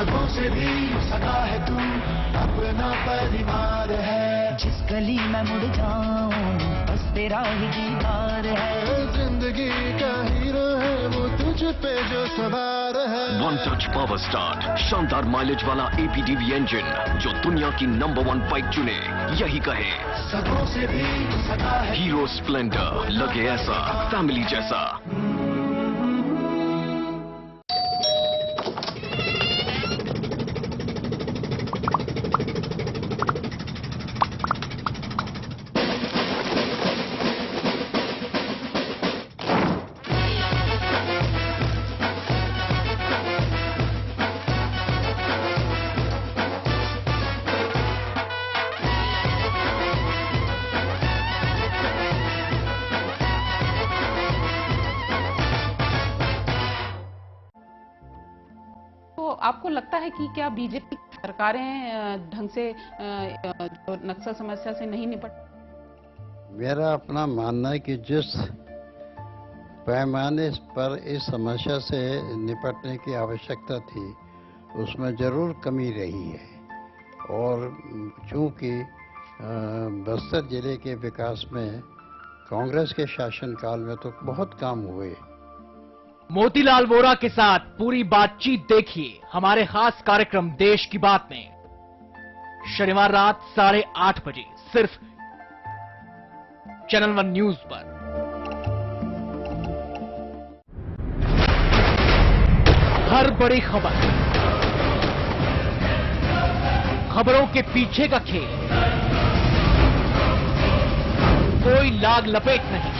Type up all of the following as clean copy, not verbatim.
सबों से भी सगा है तू, अपना परिवार है। जिस गली में मुड़ जाऊं बस तेरा ही दीदार है। जिंदगी का हीरो है वो तुझ पे जो सवार है। वन टच पावर स्टार्ट, शानदार माइलेज वाला APDV इंजन, जो दुनिया की नंबर 1 बाइक चुने, यही कहे सबों से भी सगा है। हीरो स्प्लेंडर, लगे ऐसा फैमिली जैसा। आपको लगता है कि क्या बीजेपी सरकारें ढंग से जो नक्सल समस्या से नहीं निपट? मेरा अपना मानना है कि जिस पैमाने पर इस समस्या से निपटने की आवश्यकता थी उसमें जरूर कमी रही है। और चूंकि बस्तर जिले के विकास में कांग्रेस के शासनकाल में तो बहुत काम हुए। मोतीलाल वोरा के साथ पूरी बातचीत देखिए हमारे खास कार्यक्रम देश की बात में, शनिवार रात 8:30 बजे सिर्फ चैनल 1 न्यूज पर। हर बड़ी खबर, खबरों के पीछे का खेल, कोई लाग लपेट नहीं।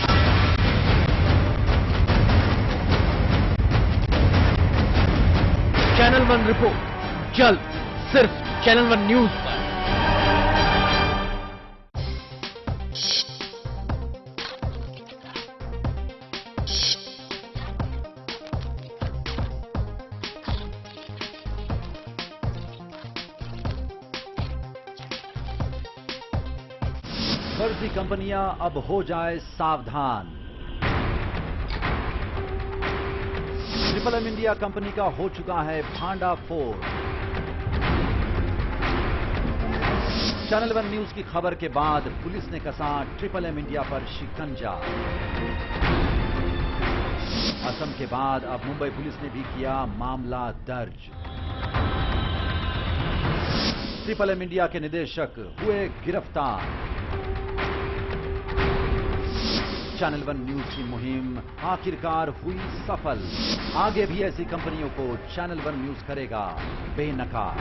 चैनल 1 रिपोर्ट जल्द सिर्फ चैनल 1 न्यूज पर। फर्जी कंपनियां अब हो जाए सावधान। ट्रिपल एम इंडिया कंपनी का हो चुका है भांडाफोड़। चैनल 1 न्यूज की खबर के बाद पुलिस ने कसा ट्रिपल एम इंडिया पर शिकंजा। असम के बाद अब मुंबई पुलिस ने भी किया मामला दर्ज। ट्रिपल एम इंडिया के निदेशक हुए गिरफ्तार। चैनल 1 न्यूज की मुहिम आखिरकार हुई सफल। आगे भी ऐसी कंपनियों को चैनल 1 न्यूज करेगा बेनकाब।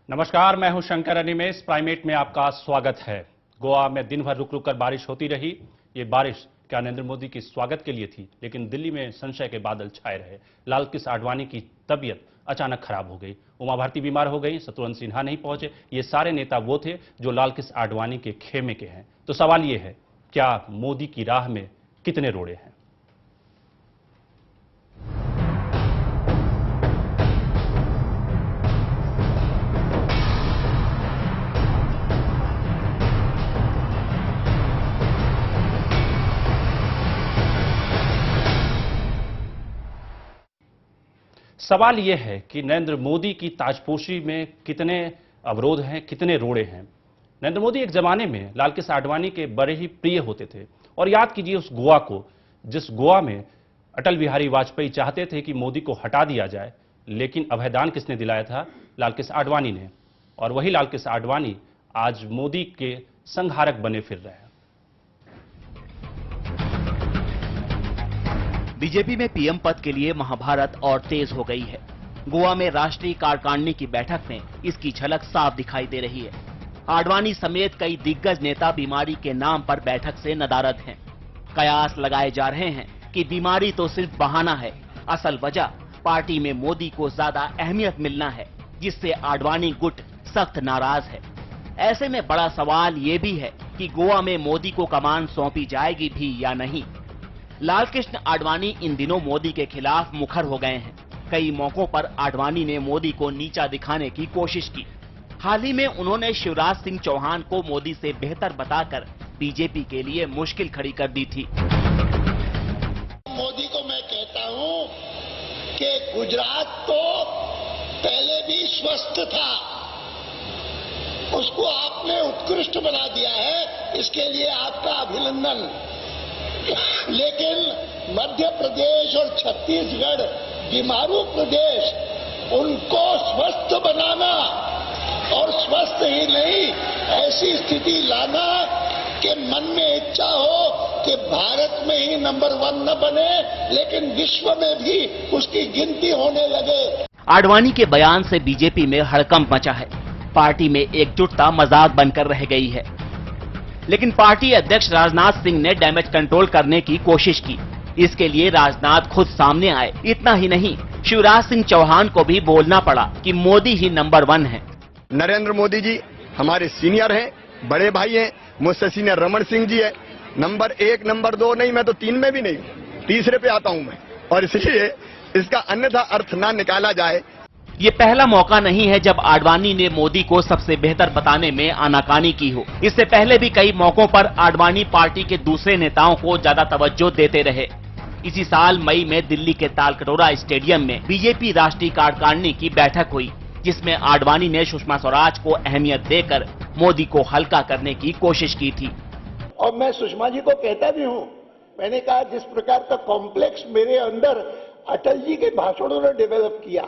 नमस्कार, मैं हूं शंकर एनिमेस। प्राइमेट में आपका स्वागत है। गोवा में दिन भर रुक रुक कर बारिश होती रही। ये बारिश क्या नरेंद्र मोदी के स्वागत के लिए थी, लेकिन दिल्ली में संशय के बादल छाए रहे। लाल कृष्ण आडवाणी की तबीयत अचानक खराब हो गई। उमा भारती बीमार हो गई, शत्रुघ्न सिन्हा नहीं पहुंचे। ये सारे नेता वो थे जो लाल कृष्ण आडवाणी के खेमे के हैं। तो सवाल ये है, क्या मोदी की राह में कितने रोड़े हैं? सवाल यह है कि नरेंद्र मोदी की ताजपोशी में कितने अवरोध हैं, कितने रोड़े हैं। नरेंद्र मोदी एक जमाने में लाल कृष्ण आडवाणी के बड़े ही प्रिय होते थे। और याद कीजिए उस गोवा को, जिस गोवा में अटल बिहारी वाजपेयी चाहते थे कि मोदी को हटा दिया जाए, लेकिन अभयदान किसने दिलाया था? लाल कृष्ण आडवाणी ने। और वही लाल कृष्ण आडवाणी आज मोदी के संहारक बने फिर रहे हैं। बीजेपी में पीएम पद के लिए महाभारत और तेज हो गई है। गोवा में राष्ट्रीय कार्यकारिणी की बैठक में इसकी झलक साफ दिखाई दे रही है। आडवाणी समेत कई दिग्गज नेता बीमारी के नाम पर बैठक से नदारद हैं। कयास लगाए जा रहे हैं कि बीमारी तो सिर्फ बहाना है, असल वजह पार्टी में मोदी को ज्यादा अहमियत मिलना है, जिससे आडवाणी गुट सख्त नाराज है। ऐसे में बड़ा सवाल ये भी है कि गोवा में मोदी को कमान सौंपी जाएगी भी या नहीं। लालकृष्ण आडवाणी इन दिनों मोदी के खिलाफ मुखर हो गए हैं। कई मौकों पर आडवाणी ने मोदी को नीचा दिखाने की कोशिश की। हाल ही में उन्होंने शिवराज सिंह चौहान को मोदी से बेहतर बताकर बीजेपी के लिए मुश्किल खड़ी कर दी थी। मोदी को मैं कहता हूं कि गुजरात तो पहले भी स्वस्थ था, उसको आपने उत्कृष्ट बना दिया है, इसके लिए आपका अभिनंदन। लेकिन मध्य प्रदेश और छत्तीसगढ़ बीमारू प्रदेश, उनको स्वस्थ बनाना और स्वस्थ ही नहीं ऐसी स्थिति लाना कि मन में इच्छा हो कि भारत में ही नंबर 1 न बने लेकिन विश्व में भी उसकी गिनती होने लगे। आडवाणी के बयान से बीजेपी में हड़कंप मचा है। पार्टी में एकजुटता मजाक बनकर रह गई है। लेकिन पार्टी अध्यक्ष राजनाथ सिंह ने डैमेज कंट्रोल करने की कोशिश की। इसके लिए राजनाथ खुद सामने आए। इतना ही नहीं, शिवराज सिंह चौहान को भी बोलना पड़ा कि मोदी ही नंबर 1 है। नरेंद्र मोदी जी हमारे सीनियर हैं, बड़े भाई हैं। मुझसे सीनियर रमन सिंह जी है। नंबर 1 नंबर 2 नहीं, मैं तो 3 में भी नहीं, तीसरे पे आता हूं मैं। और इसलिए इसका अन्यथा अर्थ ना निकाला जाए। ये पहला मौका नहीं है जब आडवाणी ने मोदी को सबसे बेहतर बताने में आनाकानी की हो। इससे पहले भी कई मौकों पर आडवाणी पार्टी के दूसरे नेताओं को ज्यादा तवज्जो देते रहे। इसी साल मई में दिल्ली के तालकटोरा स्टेडियम में बीजेपी राष्ट्रीय कार्यकारिणी की बैठक हुई, जिसमें आडवाणी ने सुषमा स्वराज को अहमियत देकर मोदी को हल्का करने की कोशिश की थी। और मैं सुषमा जी को कहता भी हूं, मैंने कहा जिस प्रकार का कॉम्प्लेक्स मेरे अंदर अटल जी के भाषणों ने डेवलप किया,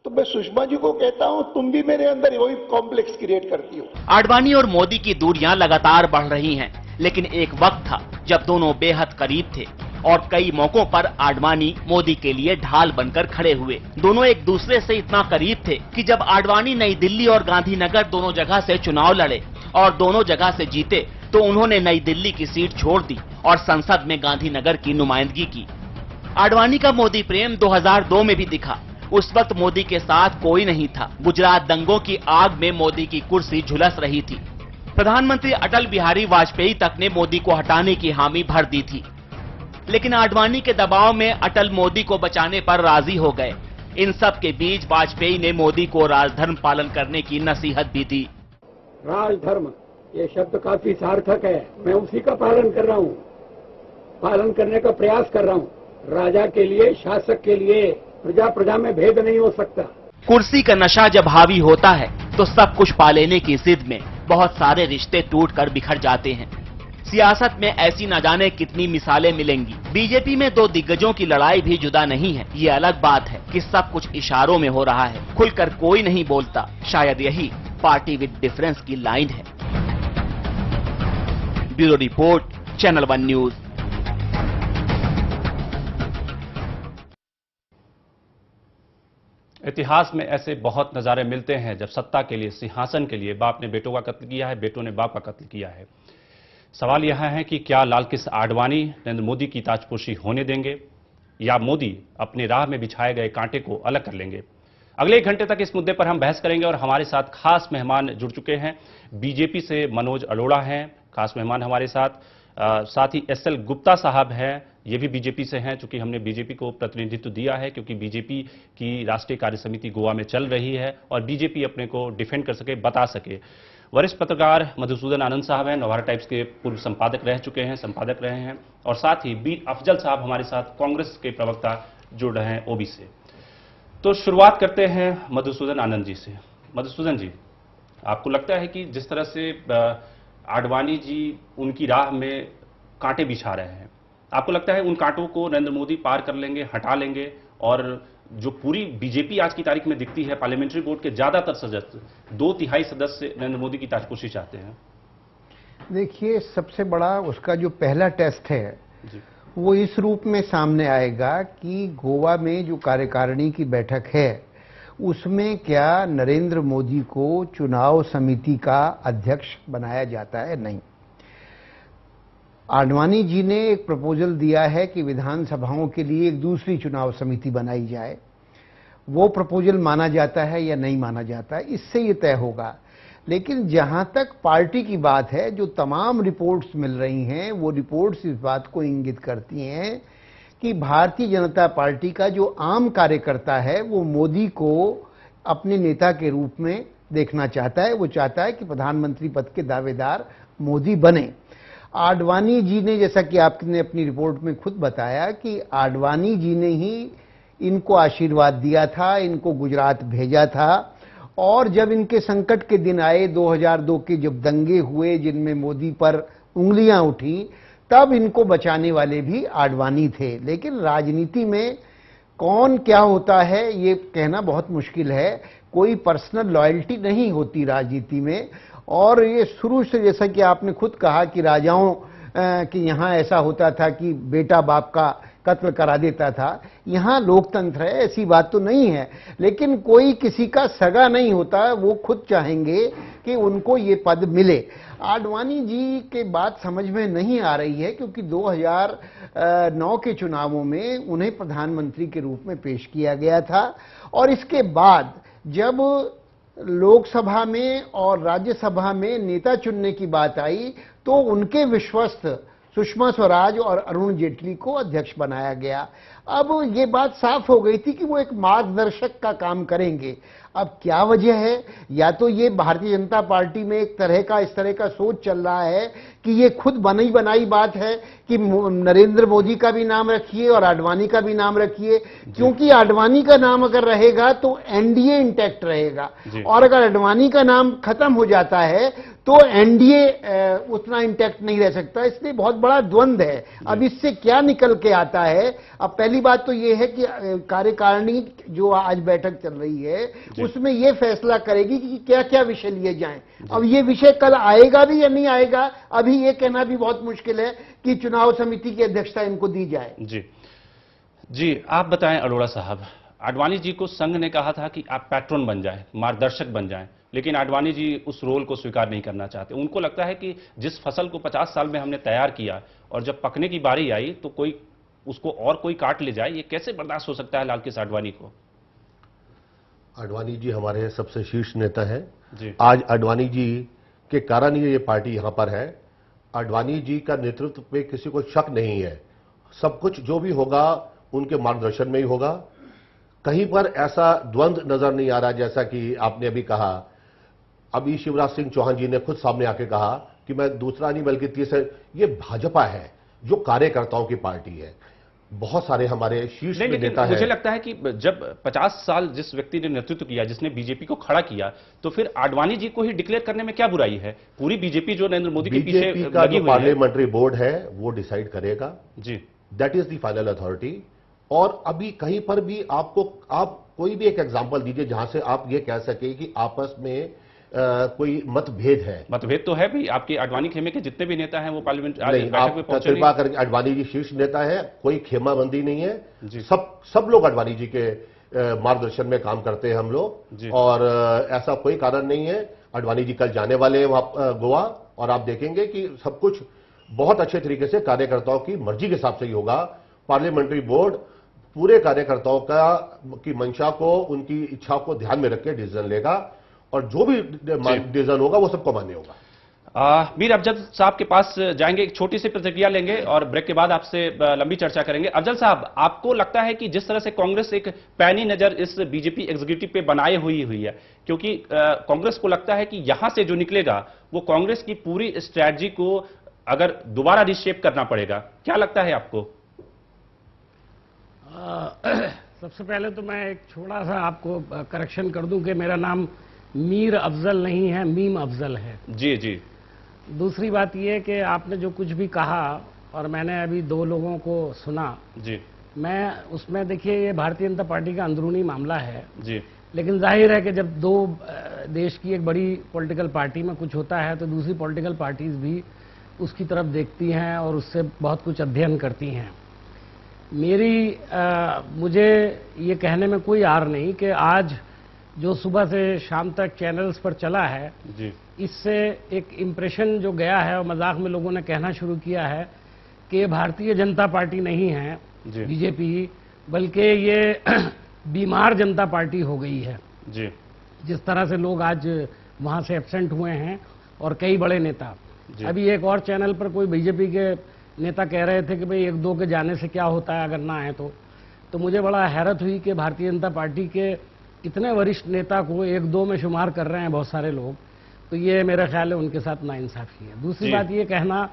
तो मैं सुषमा जी को कहता हूं तुम भी मेरे अंदर वही कॉम्प्लेक्स क्रिएट करती हो। आडवाणी और मोदी की दूरियां लगातार बढ़ रही हैं, लेकिन एक वक्त था जब दोनों बेहद करीब थे और कई मौकों पर आडवाणी मोदी के लिए ढाल बनकर खड़े हुए। दोनों एक दूसरे से इतना करीब थे कि जब आडवाणी नई दिल्ली और गांधीनगर दोनों जगह से चुनाव लड़े और दोनों जगह से जीते, तो उन्होंने नई दिल्ली की सीट छोड़ दी और संसद में गांधीनगर की नुमाइंदगी की। आडवाणी का मोदी प्रेम 2002 में भी दिखा। उस वक्त मोदी के साथ कोई नहीं था। गुजरात दंगों की आग में मोदी की कुर्सी झुलस रही थी। प्रधानमंत्री अटल बिहारी वाजपेयी तक ने मोदी को हटाने की हामी भर दी थी, लेकिन आडवाणी के दबाव में अटल मोदी को बचाने पर राजी हो गए। इन सब के बीच वाजपेयी ने मोदी को राजधर्म पालन करने की नसीहत भी दी। राजधर्म ये शब्द काफी सार्थक है, मैं उसी का पालन कर रहा हूँ, पालन करने का प्रयास कर रहा हूँ। राजा के लिए, शासक के लिए प्रजा में भेद नहीं हो सकता। कुर्सी का नशा जब हावी होता है तो सब कुछ पा लेने की जिद में बहुत सारे रिश्ते टूटकर बिखर जाते हैं। सियासत में ऐसी न जाने कितनी मिसालें मिलेंगी। बीजेपी में दो दिग्गजों की लड़ाई भी जुदा नहीं है। ये अलग बात है कि सब कुछ इशारों में हो रहा है, खुलकर कोई नहीं बोलता। शायद यही पार्टी विद डिफरेंस की लाइन है। Bureau report, channel 1 news. इतिहास में ऐसे बहुत नज़ारे मिलते हैं जब सत्ता के लिए, सिंहासन के लिए बाप ने बेटों का कत्ल किया है, बेटों ने बाप का कत्ल किया है। सवाल यह है कि क्या लालकृष्ण आडवाणी नरेंद्र मोदी की ताजपोशी होने देंगे या मोदी अपने राह में बिछाए गए कांटे को अलग कर लेंगे। अगले 1 घंटे तक इस मुद्दे पर हम बहस करेंगे और हमारे साथ खास मेहमान जुड़ चुके हैं। बीजेपी से मनोज अरोड़ा हैं खास मेहमान हमारे साथ ही एसएल गुप्ता साहब हैं, ये भी बीजेपी से हैं। चूंकि हमने बीजेपी को प्रतिनिधित्व दिया है क्योंकि बीजेपी की राष्ट्रीय कार्य समिति गोवा में चल रही है और बीजेपी अपने को डिफेंड कर सके, बता सके। वरिष्ठ पत्रकार मधुसूदन आनंद साहब हैं, नवभारत टाइम्स के पूर्व संपादक रह चुके हैं, संपादक रहे हैं। और साथ ही बी अफजल साहब हमारे साथ कांग्रेस के प्रवक्ता जुड़ रहे हैं ओबी से। तो शुरुआत करते हैं मधुसूदन आनंद जी से। मधुसूदन जी, आपको लगता है कि जिस तरह से आडवाणी जी उनकी राह में कांटे बिछा रहे हैं, आपको लगता है उन कांटों को नरेंद्र मोदी पार कर लेंगे, हटा लेंगे और जो पूरी बीजेपी आज की तारीख में दिखती है, पार्लियामेंट्री बोर्ड के ज्यादातर सदस्य, 2/3 सदस्य नरेंद्र मोदी की ताजपोशी चाहते हैं? देखिए, सबसे बड़ा उसका जो पहला टेस्ट है वो इस रूप में सामने आएगा कि गोवा में जो कार्यकारिणी की बैठक है उसमें क्या नरेंद्र मोदी को चुनाव समिति का अध्यक्ष बनाया जाता है, नहीं। आडवाणी जी ने एक प्रपोजल दिया है कि विधानसभाओं के लिए एक दूसरी चुनाव समिति बनाई जाए। वो प्रपोजल माना जाता है या नहीं माना जाता है, इससे ये तय होगा। लेकिन जहां तक पार्टी की बात है, जो तमाम रिपोर्ट्स मिल रही हैं, वो रिपोर्ट्स इस बात को इंगित करती हैं कि भारतीय जनता पार्टी का जो आम कार्यकर्ता है वो मोदी को अपने नेता के रूप में देखना चाहता है। वो चाहता है कि प्रधानमंत्री पद के दावेदार मोदी बने। आडवाणी जी ने, जैसा कि आपने अपनी रिपोर्ट में खुद बताया, कि आडवाणी जी ने ही इनको आशीर्वाद दिया था, इनको गुजरात भेजा था, और जब इनके संकट के दिन आए 2002 के जब दंगे हुए जिनमें मोदी पर उंगलियां उठी, तब इनको बचाने वाले भी आडवाणी थे। लेकिन राजनीति में कौन क्या होता है ये कहना बहुत मुश्किल है। कोई पर्सनल लॉयल्टी नहीं होती राजनीति में, और ये शुरू से, जैसा कि आपने खुद कहा कि राजाओं कि यहाँ ऐसा होता था कि बेटा बाप का कत्ल करा देता था, यहाँ लोकतंत्र है, ऐसी बात तो नहीं है। लेकिन कोई किसी का सगा नहीं होता, वो खुद चाहेंगे कि उनको ये पद मिले। आडवाणी जी के बात समझ में नहीं आ रही है, क्योंकि 2009 के चुनावों में उन्हें प्रधानमंत्री के रूप में पेश किया गया था, और इसके बाद जब लोकसभा में और राज्यसभा में नेता चुनने की बात आई तो उनके विश्वस्त सुषमा स्वराज और अरुण जेटली को अध्यक्ष बनाया गया। अब ये बात साफ हो गई थी कि वो एक मार्गदर्शक का काम करेंगे। अब क्या वजह है? या तो ये भारतीय जनता पार्टी में एक तरह का इस तरह का सोच चल रहा है कि ये खुद बनी बनाई बात है कि नरेंद्र मोदी का भी नाम रखिए और आडवाणी का भी नाम रखिए, क्योंकि आडवाणी का नाम अगर रहेगा तो एनडीए इंटैक्ट रहेगा, और अगर आडवाणी का नाम खत्म हो जाता है तो एनडीए उतना इंटैक्ट नहीं रह सकता। इसलिए बहुत बड़ा द्वंद्व है। अब इससे क्या निकल के आता है? अब पहली बात तो ये है कि कार्यकारिणी जो आज बैठक चल रही है उसमें यह फैसला करेगी कि क्या क्या विषय लिए जाएं। अब ये विषय कल आएगा भी या नहीं आएगा, अभी ये कहना भी बहुत मुश्किल है कि चुनाव समिति की अध्यक्षता इनको दी जाए। जी आप बताएं अरोड़ा साहब, आडवाणी जी को संघ ने कहा था कि आप पैट्रन बन जाएं, मार्गदर्शक बन जाएं, लेकिन आडवाणी जी उस रोल को स्वीकार नहीं करना चाहते। उनको लगता है कि जिस फसल को 50 साल में हमने तैयार किया और जब पकने की बारी आई तो कोई उसको और कोई काट ले जाए, ये कैसे बर्दाश्त हो सकता है लाल कृष्ण आडवाणी को? आडवाणी जी हमारे सबसे शीर्ष नेता है। आज आडवाणी जी के कारण ये पार्टी यहां पर है। आडवाणी जी का नेतृत्व पे किसी को शक नहीं है। सब कुछ जो भी होगा उनके मार्गदर्शन में ही होगा। कहीं पर ऐसा द्वंद्व नजर नहीं आ रहा, जैसा कि आपने अभी कहा। अभी शिवराज सिंह चौहान जी ने खुद सामने आके कहा कि मैं दूसरा नहीं बल्कि तीसरा। ये भाजपा है जो कार्यकर्ताओं की पार्टी है। बहुत सारे हमारे शीर्ष नेता हैं। मुझे लगता है कि जब 50 साल जिस व्यक्ति ने नेतृत्व किया, जिसने बीजेपी को खड़ा किया, तो फिर आडवाणी जी को ही डिक्लेयर करने में क्या बुराई है? पूरी बीजेपी जो नरेंद्र मोदी के पीछे लगी हुई है। जो पार्लियामेंट्री बोर्ड है वो डिसाइड करेगा जी, that is the final authority. और अभी कहीं पर भी आप कोई भी एक एग्जांपल दीजिए जहां से आप ये कह सके कि आपस में कोई मतभेद है। मतभेद तो है भी। आपके आडवाणी खेमे के जितने भी नेता हैं वो पार्लियामेंट बैठक में पहुंचे। कृपा करके, आडवाणी जी शीर्ष नेता है, कोई खेमाबंदी नहीं है। सब लोग आडवाणी जी के मार्गदर्शन में काम करते हैं हम लोग, और ऐसा कोई कारण नहीं है। आडवाणी जी कल जाने वाले हैं वहां गोवा, और आप देखेंगे कि सब कुछ बहुत अच्छे तरीके से कार्यकर्ताओं की मर्जी के हिसाब से ही होगा। पार्लियामेंट्री बोर्ड पूरे कार्यकर्ताओं की मंशा को, उनकी इच्छा को ध्यान में रख के डिसीजन लेगा, और जो भी डिसीजन होगा वो सबको मान्य होगा। मीर अफजल साहब के पास जाएंगे, एक छोटी सी प्रतिक्रिया लेंगे और ब्रेक के बाद आपसे लंबी चर्चा करेंगे। अफजल साहब, आपको लगता है कि जिस तरह से कांग्रेस एक पैनी नजर इस बीजेपी एग्जीक्यूटिव पे बनाए हुई है, क्योंकि कांग्रेस को लगता है कि यहां से जो निकलेगा वो कांग्रेस की पूरी स्ट्रैटेजी को अगर दोबारा रिशेप करना पड़ेगा, क्या लगता है आपको? सबसे पहले तो मैं एक छोटा सा आपको करेक्शन कर दूं कि मेरा नाम मीर अफजल नहीं है, मीम अफजल है। जी जी। दूसरी बात यह कि आपने जो कुछ भी कहा और मैंने अभी दो लोगों को सुना जी, मैं उसमें, देखिए ये भारतीय जनता पार्टी का अंदरूनी मामला है जी, लेकिन जाहिर है कि जब दो देश की एक बड़ी पॉलिटिकल पार्टी में कुछ होता है तो दूसरी पॉलिटिकल पार्टीज भी उसकी तरफ देखती हैं और उससे बहुत कुछ अध्ययन करती हैं। मुझे ये कहने में कोई आर नहीं कि आज जो सुबह से शाम तक चैनल्स पर चला है जी। इससे एक इम्प्रेशन जो गया है और मजाक में लोगों ने कहना शुरू किया है कि भारतीय जनता पार्टी नहीं है बीजेपी, बल्कि ये बीमार जनता पार्टी हो गई है जी। जिस तरह से लोग आज वहां से एब्सेंट हुए हैं और कई बड़े नेता। अभी एक और चैनल पर कोई बीजेपी के नेता कह रहे थे कि भाई एक दो के जाने से क्या होता है अगर ना आए तो मुझे बड़ा हैरत हुई कि भारतीय जनता पार्टी के इतने वरिष्ठ नेता को एक दो में शुमार कर रहे हैं बहुत सारे लोग, तो ये मेरा ख्याल है उनके साथ नाइंसाफी है। दूसरी बात ये कहना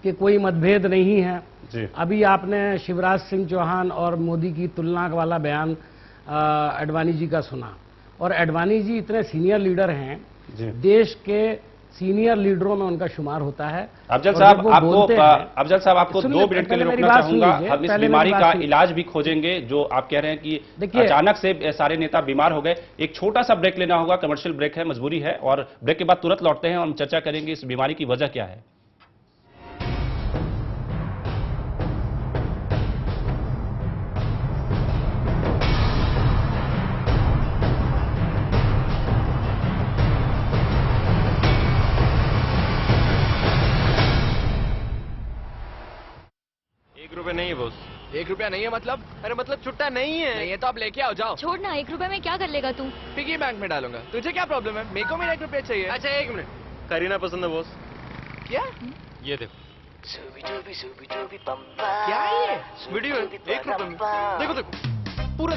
कि कोई मतभेद नहीं है जी। अभी आपने शिवराज सिंह चौहान और मोदी की तुलना वाला बयान आडवाणी जी का सुना, और आडवाणी जी इतने सीनियर लीडर हैं, देश के सीनियर लीडरों में उनका शुमार होता है। अफजल साहब आपको 2 मिनट के लिए रोकना चाहूंगा। हम इस बीमारी का इलाज भी खोजेंगे जो आप कह रहे हैं कि अचानक से सारे नेता बीमार हो गए। एक छोटा सा ब्रेक लेना होगा, कमर्शियल ब्रेक है, मजबूरी है, और ब्रेक के बाद तुरंत लौटते हैं और हम चर्चा करेंगे इस बीमारी की वजह क्या है। नहीं है बॉस। 1 रुपया नहीं है मतलब? अरे मतलब छुट्टा नहीं है। नहीं है तो आप लेके आओ, जाओ। छोड़ ना, 1 रुपए में क्या कर लेगा तू? पिगी बैंक में डालूंगा। तुझे क्या प्रॉब्लम है? मेरे को मेरा 1 रुपया चाहिए। अच्छा 1 मिनट, करीना पसंद है बॉस। क्या? ये देखो क्या है ये? वीडियो 1 रुपए में। देखो देखो पूरा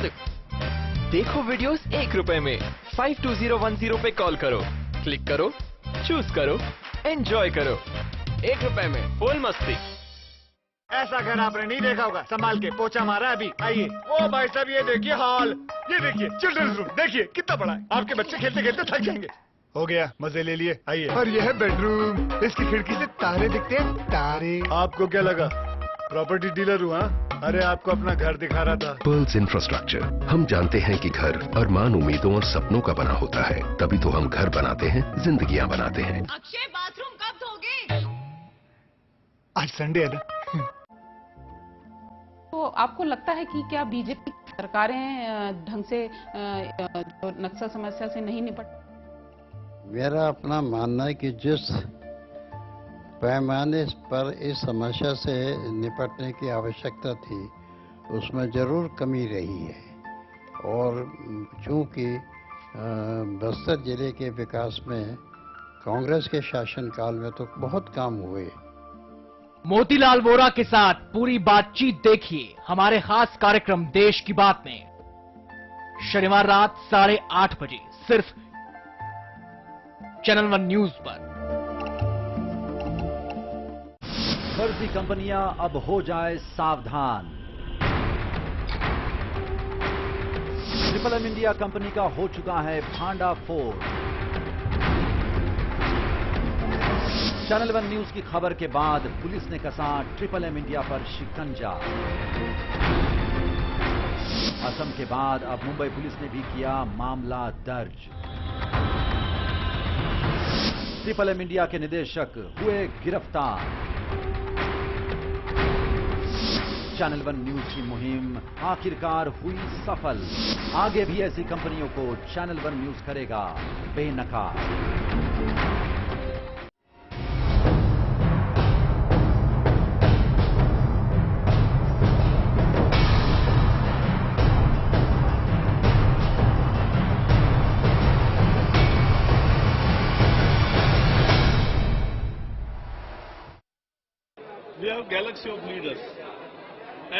देखो वीडियोस 1 रुपए में। 52010 पे कॉल करो, क्लिक करो, चूज करो, एंजॉय करो। 1 रुपए में फुल मस्ती। ऐसा घर आपने नहीं देखा होगा। संभाल के, पोछा मारा अभी। आइए। ओ भाई साहब ये देखिए हॉल, ये देखिए चिल्ड्रंस रूम, देखिए कितना बड़ा है। आपके बच्चे खेलते खेलते थक जाएंगे। हो गया, मजे ले लिए। आइए। और यह है बेडरूम, इसकी खिड़की से तारे दिखते हैं, तारे। आपको क्या लगा प्रॉपर्टी डीलर हुआ? अरे आपको अपना घर दिखा रहा था। Pearls infrastructure. हम जानते हैं कि घर अरमान, उम्मीदों और सपनों का बना होता है, तभी तो हम घर बनाते हैं, जिंदगियां बनाते हैं। अक्षय बाथरूम कब धोगे? आज संडे है ना। तो आपको लगता है कि क्या बीजेपी सरकारें ढंग से जो नक्सल समस्या से नहीं निपट? मेरा अपना मानना है कि जिस पैमाने पर इस समस्या से निपटने की आवश्यकता थी उसमें जरूर कमी रही है, और चूंकि बस्तर जिले के विकास में कांग्रेस के शासनकाल में तो बहुत काम हुए। मोतीलाल वोरा के साथ पूरी बातचीत देखिए हमारे खास कार्यक्रम देश की बात में, शनिवार रात 8:30 बजे सिर्फ चैनल 1 न्यूज पर। फर्जी कंपनियां अब हो जाए सावधान। ट्रिपल इंडिया कंपनी का हो चुका है भांडाफोड़। चैनल 1 न्यूज की खबर के बाद पुलिस ने कसा ट्रिपल इंडिया पर शिकंजा। असम के बाद अब मुंबई पुलिस ने भी किया मामला दर्ज। ट्रिपल इंडिया के निदेशक हुए गिरफ्तार। चैनल 1 न्यूज की मुहिम आखिरकार हुई सफल। आगे भी ऐसी कंपनियों को चैनल 1 न्यूज करेगा बेनकाब। We have galaxy of leaders,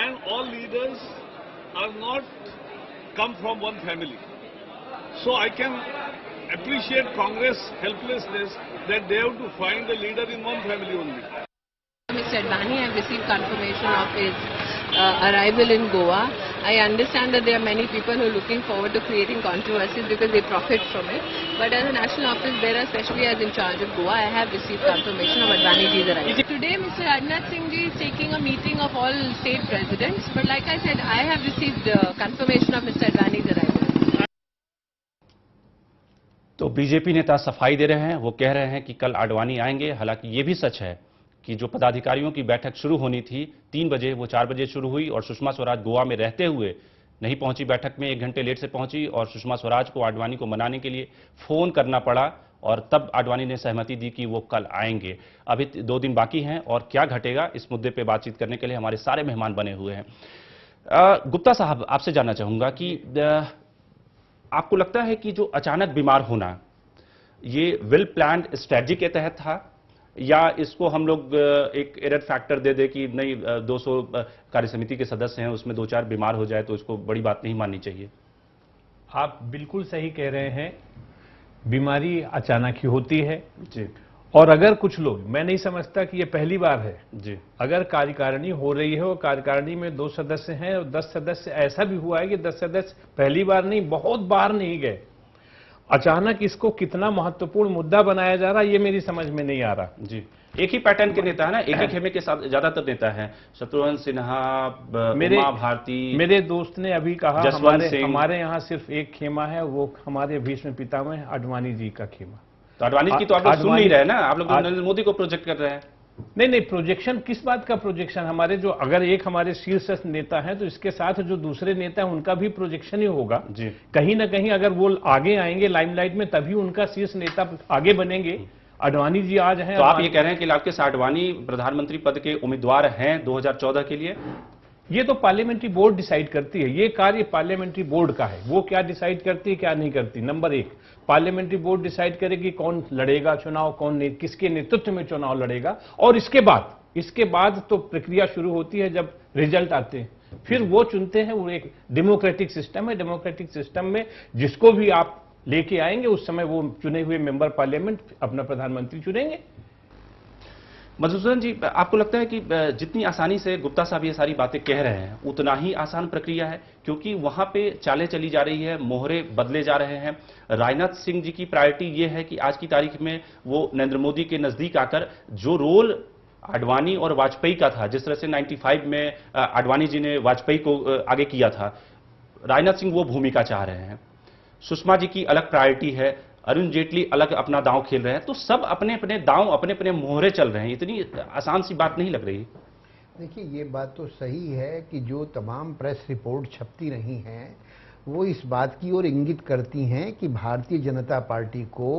and all leaders are not come from one family. So I can appreciate Congress helplessness that they have to find a leader in one family only. Mr. Advani, I have received confirmation of his arrival in Goa. I understand that there are many people who are looking forward to creating controversies because they profit from it. But as a national office bearer, especially as in charge of Goa, I have received confirmation of Advaniji's arrival. Today, Mr. Rajnath Singh ji is taking a meeting of all state presidents. But like I said, I have received confirmation of Mr. Advani's arrival. तो BJP नेता सफाई दे रहे हैं, वो कह रहे हैं कि कल आडवाणी आएंगे। हालांकि ये भी सच है कि जो पदाधिकारियों की बैठक शुरू होनी थी 3 बजे, वो 4 बजे शुरू हुई और सुषमा स्वराज गोवा में रहते हुए नहीं पहुंची बैठक में, 1 घंटे लेट से पहुंची और सुषमा स्वराज को आडवाणी को मनाने के लिए फोन करना पड़ा और तब आडवाणी ने सहमति दी कि वो कल आएंगे। अभी 2 दिन बाकी हैं और क्या घटेगा इस मुद्दे पे बातचीत करने के लिए हमारे सारे मेहमान बने हुए हैं। गुप्ता साहब, आपसे जानना चाहूंगा कि आपको लगता है कि जो अचानक बीमार होना ये वेल प्लान्ड स्ट्रेटजी के तहत था या इसको हम लोग एक एरर फैक्टर दे दे कि नहीं 200 कार्य समिति के सदस्य हैं उसमें 2-4 बीमार हो जाए तो इसको बड़ी बात नहीं माननी चाहिए? आप बिल्कुल सही कह रहे हैं, बीमारी अचानक ही होती है जी। और अगर कुछ लोग, मैं नहीं समझता कि ये पहली बार है जी, अगर कार्यकारिणी हो रही है और कार्यकारिणी में 2 सदस्य हैं और 10 सदस्य, ऐसा भी हुआ है कि 10 सदस्य पहली बार नहीं बहुत बार नहीं गए, अचानक इसको कितना महत्वपूर्ण मुद्दा बनाया जा रहा है ये मेरी समझ में नहीं आ रहा। जी, एक ही पैटर्न के नेता है ना, एक ही खेमे के साथ ज्यादातर नेता है, शत्रुघ्न सिन्हा, उमा भारती। मेरे दोस्त ने अभी कहा हमारे यहाँ सिर्फ एक खेमा है, वो हमारे भीष्म पितामह आडवाणी जी का खेमा। तो आडवाणी की तो आप लोग सुन नहीं रहे ना, आप लोग नरेंद्र मोदी को प्रोजेक्ट कर रहे हैं। नहीं, प्रोजेक्शन किस बात का प्रोजेक्शन? हमारे जो अगर एक हमारे शीर्ष नेता हैं तो इसके साथ जो दूसरे नेता हैं उनका भी प्रोजेक्शन ही होगा जी। कहीं ना कहीं अगर वो आगे आएंगे लाइमलाइट में तभी उनका शीर्ष नेता आगे बनेंगे। आडवाणी जी आज हैं। तो आप ये कह रहे हैं कि लालकृष्ण आडवाणी प्रधानमंत्री पद के उम्मीदवार हैं 2014 के लिए? ये तो पार्लियामेंट्री बोर्ड डिसाइड करती है, ये कार्य पार्लियामेंट्री बोर्ड का है, वो क्या डिसाइड करती है क्या नहीं करती। नंबर 1, पार्लियामेंट्री बोर्ड डिसाइड करेगी कौन लड़ेगा चुनाव, किसके नेतृत्व में चुनाव लड़ेगा, और इसके बाद तो प्रक्रिया शुरू होती है जब रिजल्ट आते हैं, फिर वो चुनते हैं। वो एक डेमोक्रेटिक सिस्टम है, डेमोक्रेटिक सिस्टम में जिसको भी आप लेके आएंगे उस समय वो चुने हुए मेंबर पार्लियामेंट अपना प्रधानमंत्री चुनेंगे। मधुसूदन जी, आपको लगता है कि जितनी आसानी से गुप्ता साहब ये सारी बातें कह रहे हैं उतना ही आसान प्रक्रिया है? क्योंकि वहां पे चालें चली जा रही है, मोहरे बदले जा रहे हैं। राजनाथ सिंह जी की प्रायोरिटी ये है कि आज की तारीख में वो नरेंद्र मोदी के नजदीक आकर जो रोल आडवाणी और वाजपेयी का था, जिस तरह से 95 में आडवाणी जी ने वाजपेयी को आगे किया था, राजनाथ सिंह वो भूमिका चाह रहे हैं। सुषमा जी की अलग प्रायोरिटी है, अरुण जेटली अलग अपना दांव खेल रहे हैं, तो सब अपने अपने दांव, अपने अपने मोहरे चल रहे हैं। इतनी आसान सी बात नहीं लग रही। देखिए, ये बात तो सही है कि जो तमाम प्रेस रिपोर्ट छपती रही हैं वो इस बात की ओर इंगित करती हैं कि भारतीय जनता पार्टी को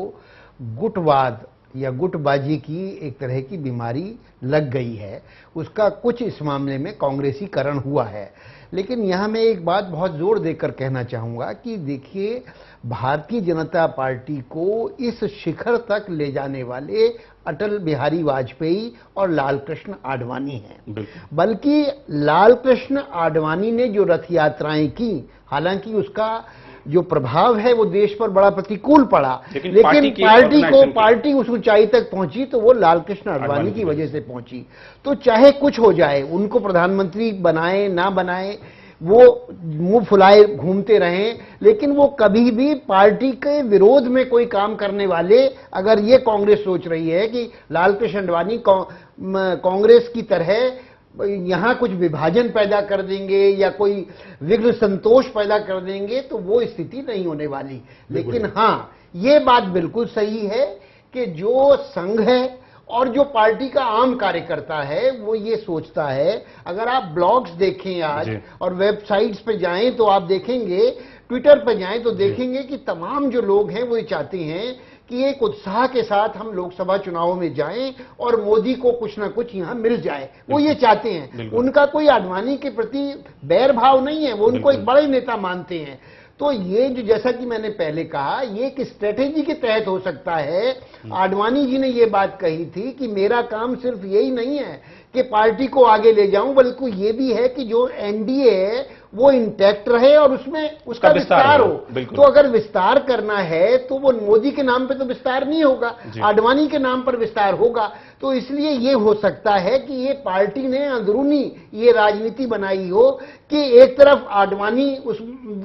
गुटवाद या गुटबाजी की एक तरह की बीमारी लग गई है, उसका कुछ इस मामले में कांग्रेसीकरण हुआ है। लेकिन यहाँ मैं एक बात बहुत जोर देकर कहना चाहूँगा कि देखिए, भारतीय जनता पार्टी को इस शिखर तक ले जाने वाले अटल बिहारी वाजपेयी और लालकृष्ण आडवाणी हैं। बल्कि लालकृष्ण आडवाणी ने जो रथ यात्राएं की, हालांकि उसका जो प्रभाव है वो देश पर बड़ा प्रतिकूल पड़ा, लेकिन पार्टी उस ऊंचाई तक पहुंची तो वो लालकृष्ण आडवाणी की वजह से पहुंची। तो चाहे कुछ हो जाए, उनको प्रधानमंत्री बनाए ना बनाए, वो मुंह फुलाए घूमते रहें, लेकिन वो कभी भी पार्टी के विरोध में कोई काम करने वाले, अगर ये कांग्रेस सोच रही है कि लालकृष्ण आडवाणी कांग्रेस की तरह यहां कुछ विभाजन पैदा कर देंगे या कोई विघ्न संतोष पैदा कर देंगे, तो वो स्थिति नहीं होने वाली। लेकिन हाँ, ये बात बिल्कुल सही है कि जो संघ है और जो पार्टी का आम कार्यकर्ता है वो ये सोचता है, अगर आप ब्लॉग्स देखें आज और वेबसाइट्स पे जाएं तो आप देखेंगे, ट्विटर पे जाएं तो देखेंगे कि तमाम जो लोग हैं वो ये चाहते हैं कि एक उत्साह के साथ हम लोकसभा चुनावों में जाएं और मोदी को कुछ ना कुछ यहां मिल जाए, वो ये चाहते हैं। उनका कोई आडवाणी के प्रति बैर भाव नहीं है, वो उनको एक बड़े नेता मानते हैं। तो ये जो, जैसा कि मैंने पहले कहा, ये एक स्ट्रेटेजी के तहत हो सकता है। आडवाणी जी ने ये बात कही थी कि मेरा काम सिर्फ यही नहीं है कि पार्टी को आगे ले जाऊं, बल्कि ये भी है कि जो एनडीए है वो इंटैक्ट रहे और उसमें उसका विस्तार हो। तो अगर विस्तार करना है तो वो मोदी के नाम पे तो विस्तार नहीं होगा, आडवाणी के नाम पर विस्तार होगा। तो इसलिए ये हो सकता है कि ये पार्टी ने अंदरूनी ये राजनीति बनाई हो कि एक तरफ आडवाणी उस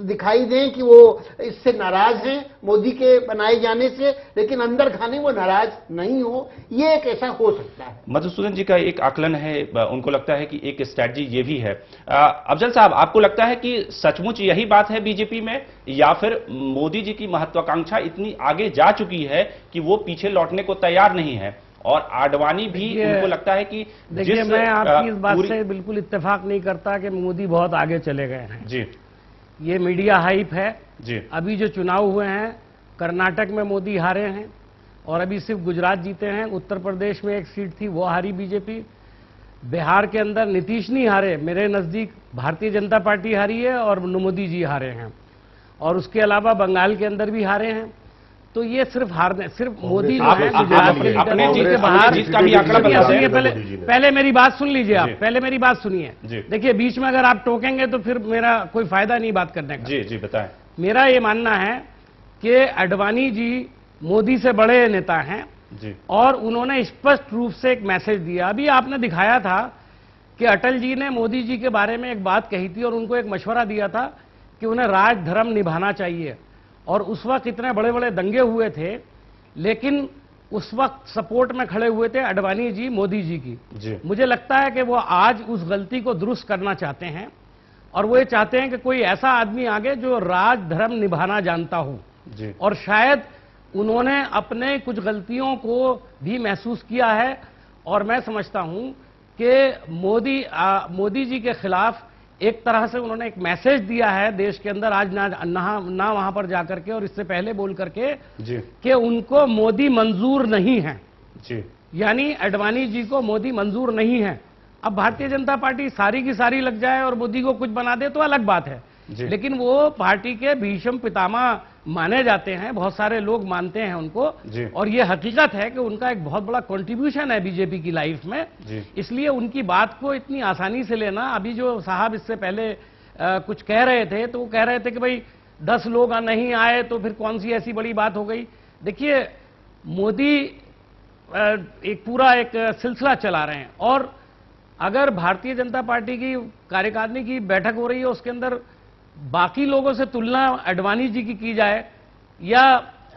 दिखाई दें कि वो इससे नाराज हैं मोदी के बनाए जाने से, लेकिन अंदर खाने वो नाराज नहीं हो, ये एक ऐसा हो सकता है। मधुसूदन जी का एक आकलन है, उनको लगता है कि एक स्ट्रैटेजी ये भी है। अफजल साहब, आपको लगता है कि सचमुच यही बात है बीजेपी में, या फिर मोदी जी की महत्वाकांक्षा इतनी आगे जा चुकी है कि वो पीछे लौटने को तैयार नहीं है और आडवाणी भी उनको लगता है कि देखिए, मैं आपकी इस बात से बिल्कुल इत्तेफाक नहीं करता कि मोदी बहुत आगे चले गए हैं। जी, ये मीडिया हाइप है जी। अभी जो चुनाव हुए हैं, कर्नाटक में मोदी हारे हैं और अभी सिर्फ गुजरात जीते हैं। उत्तर प्रदेश में एक सीट थी वो हारी बीजेपी। बिहार के अंदर नीतीश नहीं हारे, मेरे नजदीक भारतीय जनता पार्टी हारी है और मोदी जी हारे हैं। और उसके अलावा बंगाल के अंदर भी हारे हैं। तो ये सिर्फ हारने, सिर्फ मोदी जो है गुजरात के लीडर के बाहर। पहले मेरी बात सुन लीजिए आप, पहले मेरी बात सुनिए। देखिए, बीच में अगर आप टोकेंगे तो फिर मेरा कोई फायदा नहीं बात करने का। जी जी, बताएं। मेरा ये मानना है कि आडवाणी जी मोदी से बड़े नेता हैं जी। और उन्होंने स्पष्ट रूप से एक मैसेज दिया। अभी आपने दिखाया था कि अटल जी ने मोदी जी के बारे में एक बात कही थी और उनको एक मशवरा दिया था कि उन्हें राज धर्म निभाना चाहिए। और उस वक्त इतने बड़े बड़े दंगे हुए थे, लेकिन उस वक्त सपोर्ट में खड़े हुए थे आडवाणी जी मोदी जी की। जी। मुझे लगता है कि वो आज उस गलती को दुरुस्त करना चाहते हैं और वो ये चाहते हैं कि कोई ऐसा आदमी आगे जो राज धर्म निभाना जानता हो। जी। और शायद उन्होंने अपने कुछ गलतियों को भी महसूस किया है और मैं समझता हूं कि मोदी जी के खिलाफ एक तरह से उन्होंने एक मैसेज दिया है देश के अंदर आज ना वहां पर जाकर के और इससे पहले बोल करके कि उनको मोदी मंजूर नहीं है। जी। यानी आडवाणी जी को मोदी मंजूर नहीं है। अब भारतीय जनता पार्टी सारी की सारी लग जाए और मोदी को कुछ बना दे तो अलग बात है, लेकिन वो पार्टी के भीष्म पितामह माने जाते हैं, बहुत सारे लोग मानते हैं उनको। और ये हकीकत है कि उनका एक बहुत बड़ा कंट्रीब्यूशन है बीजेपी की लाइफ में। इसलिए उनकी बात को इतनी आसानी से लेना, अभी जो साहब इससे पहले कुछ कह रहे थे तो वो कह रहे थे कि भाई 10 लोग नहीं आए तो फिर कौन सी ऐसी बड़ी बात हो गई। देखिए, मोदी एक पूरा एक सिलसिला चला रहे हैं और अगर भारतीय जनता पार्टी की कार्यकारिणी की बैठक हो रही है उसके अंदर बाकी लोगों से तुलना आडवाणी जी की जाए या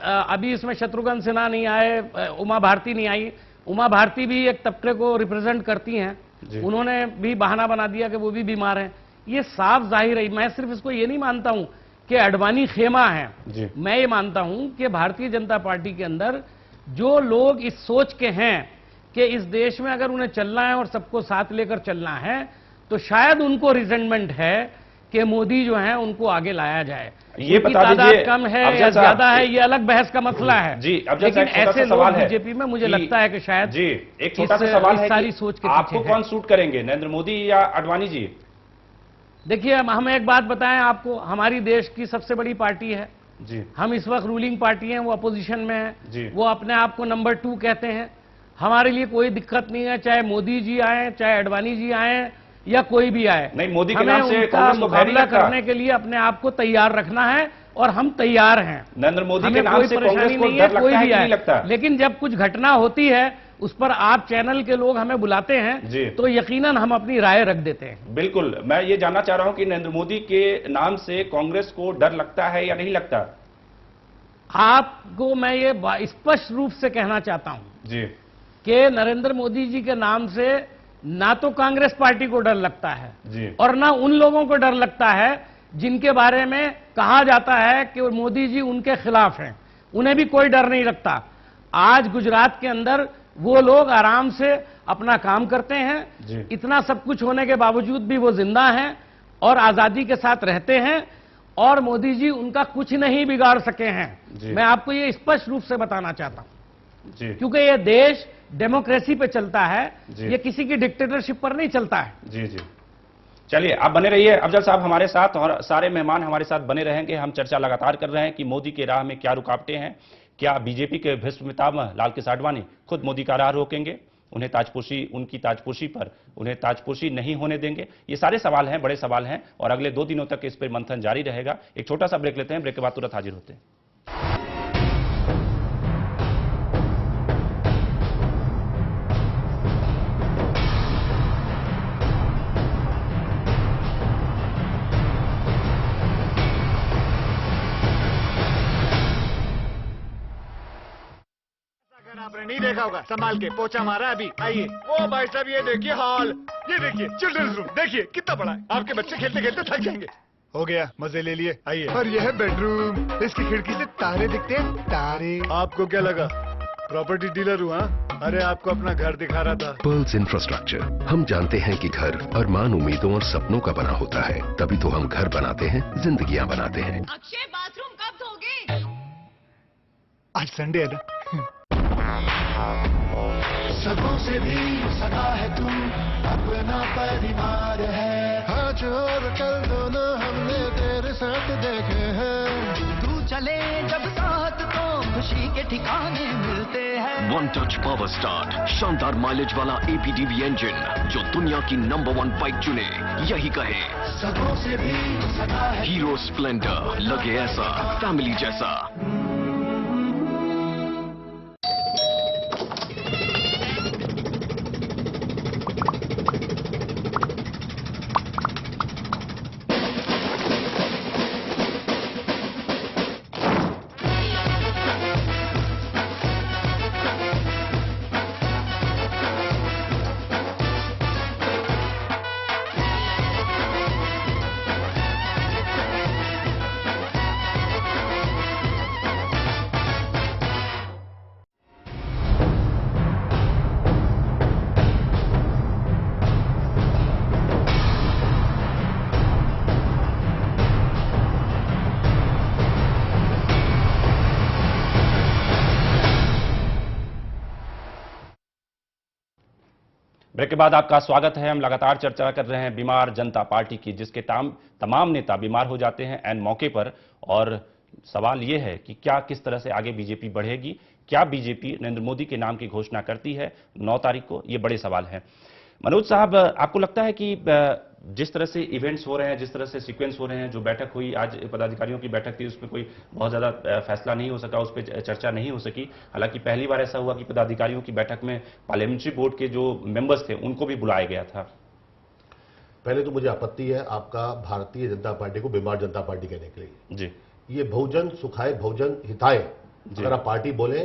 अभी इसमें शत्रुघ्न सिन्हा नहीं आए, उमा भारती नहीं आई। उमा भारती भी एक तबके को रिप्रेजेंट करती हैं, उन्होंने भी बहाना बना दिया कि वो भी बीमार हैं। ये साफ जाहिर है। मैं सिर्फ इसको ये नहीं मानता हूं कि आडवाणी खेमा है, मैं ये मानता हूं कि भारतीय जनता पार्टी के अंदर जो लोग इस सोच के हैं कि इस देश में अगर उन्हें चलना है और सबको साथ लेकर चलना है तो शायद उनको रिजेंटमेंट है कि मोदी जो है उनको आगे लाया जाए। ये बता दीजिए, कम है या ज्यादा है, ये अलग बहस का मसला है। जी, लेकिन ऐसे लोग बीजेपी में मुझे लगता है कि शायद जी एक छोटा सा सवाल है सारी सोच के आपको कौन सूट करेंगे, नरेंद्र मोदी या आडवाणी जी? देखिए, हम एक बात बताएं आपको, हमारी देश की सबसे बड़ी पार्टी है जी। हम इस वक्त रूलिंग पार्टी हैं, वो अपोजिशन में है, वो अपने आप को नंबर 2 कहते हैं। हमारे लिए कोई दिक्कत नहीं है चाहे मोदी जी आए, चाहे आडवाणी जी आए या कोई भी आए। नहीं, मोदी के नाम से कांग्रेस को मुकाबला करने के लिए अपने आप को तैयार रखना है और हम तैयार हैं। नरेंद्र मोदी के नाम से कांग्रेस को डर लगता है कि नहीं लगता? लेकिन जब कुछ घटना होती है उस पर आप चैनल के लोग हमें बुलाते हैं तो यकीनन हम अपनी राय रख देते हैं। बिल्कुल, मैं ये जानना चाह रहा हूं कि नरेंद्र मोदी के नाम से कांग्रेस को डर लगता है या नहीं लगता? आपको मैं ये स्पष्ट रूप से कहना चाहता हूं जी कि नरेंद्र मोदी जी के नाम से ना तो कांग्रेस पार्टी को डर लगता है जी। और ना उन लोगों को डर लगता है जिनके बारे में कहा जाता है कि मोदी जी उनके खिलाफ हैं, उन्हें भी कोई डर नहीं लगता। आज गुजरात के अंदर वो लोग आराम से अपना काम करते हैं, इतना सब कुछ होने के बावजूद भी वो जिंदा हैं और आजादी के साथ रहते हैं और मोदी जी उनका कुछ नहीं बिगाड़ सके हैं। मैं आपको ये स्पष्ट रूप से बताना चाहता हूं क्योंकि ये देश डेमोक्रेसी पे चलता है, ये किसी की डिक्टेटरशिप पर नहीं चलता है। जी जी, चलिए आप बने रहिए अफजल साहब हमारे साथ और सारे मेहमान हमारे साथ बने रहेंगे। हम चर्चा लगातार कर रहे हैं कि मोदी के राह में क्या रुकावटें हैं, क्या बीजेपी के भीष्म पितामह लाल कृष्ण आडवाणी खुद मोदी का राह रोकेंगे, उन्हें ताजपोशी, उनकी ताजपोशी पर उन्हें ताजपोशी नहीं होने देंगे। ये सारे सवाल हैं, बड़े सवाल हैं और अगले 2 दिनों तक इस पर मंथन जारी रहेगा। एक छोटा सा ब्रेक लेते हैं, ब्रेक के बाद तुरंत हाजिर होते हैं। आपने नहीं देखा होगा, संभाल के पोछा मारा अभी। आइए, ओ भाई साहब ये देखिए हॉल, ये देखिए चिल्ड्रंस रूम, देखिए कितना बड़ा है। आपके बच्चे खेलते खेलते थक जाएंगे। हो गया, मजे ले लिए। आइए, और यह है बेडरूम, इसकी खिड़की से तारे दिखते हैं, तारे। आपको क्या लगा प्रॉपर्टी डीलर हूँ। हाँ, अरे आपको अपना घर दिखा रहा था। Pearls infrastructure. हम जानते हैं कि घर अरमान, उम्मीदों और सपनों का बना होता है, तभी तो हम घर बनाते हैं, जिंदगियां बनाते हैं। अक्षय बाथरूम कब धोगे? आज संडे है ना। सगों से भी सगा है तू, अपना परिवार है। आज और कल दोनों हमने तेरे साथ देखे हैं। तू चले जब साथ तो खुशी के ठिकाने मिलते हैं। वन टच पावर स्टार्ट शानदार माइलेज वाला APDV इंजन जो दुनिया की नंबर 1 बाइक चुने, यही कहे सगों से भी सगा है। हीरो स्प्लेंडर, लगे ऐसा फैमिली जैसा। ब्रेक के बाद आपका स्वागत है। हम लगातार चर्चा कर रहे हैं बीमार जनता पार्टी की, जिसके तमाम नेता बीमार हो जाते हैं ऐन मौके पर। और सवाल यह है कि क्या किस तरह से आगे बीजेपी बढ़ेगी, क्या बीजेपी नरेंद्र मोदी के नाम की घोषणा करती है 9 तारीख को, ये बड़े सवाल हैं। मनोज साहब, आपको लगता है कि जिस तरह से इवेंट्स हो रहे हैं, जिस तरह से सीक्वेंस हो रहे हैं, जो बैठक हुई आज पदाधिकारियों की बैठक थी, उस पर कोई बहुत ज्यादा फैसला नहीं हो सका, उस पर चर्चा नहीं हो सकी। हालांकि पहली बार ऐसा हुआ कि पदाधिकारियों की बैठक में पार्लियामेंट्री बोर्ड के जो मेंबर्स थे उनको भी बुलाया गया था। पहले तो मुझे आपत्ति है आपका भारतीय जनता पार्टी को बीमार जनता पार्टी कहने के लिए। जी, ये बहुजन सुखाए बहुजन हिताए अगर आप पार्टी बोले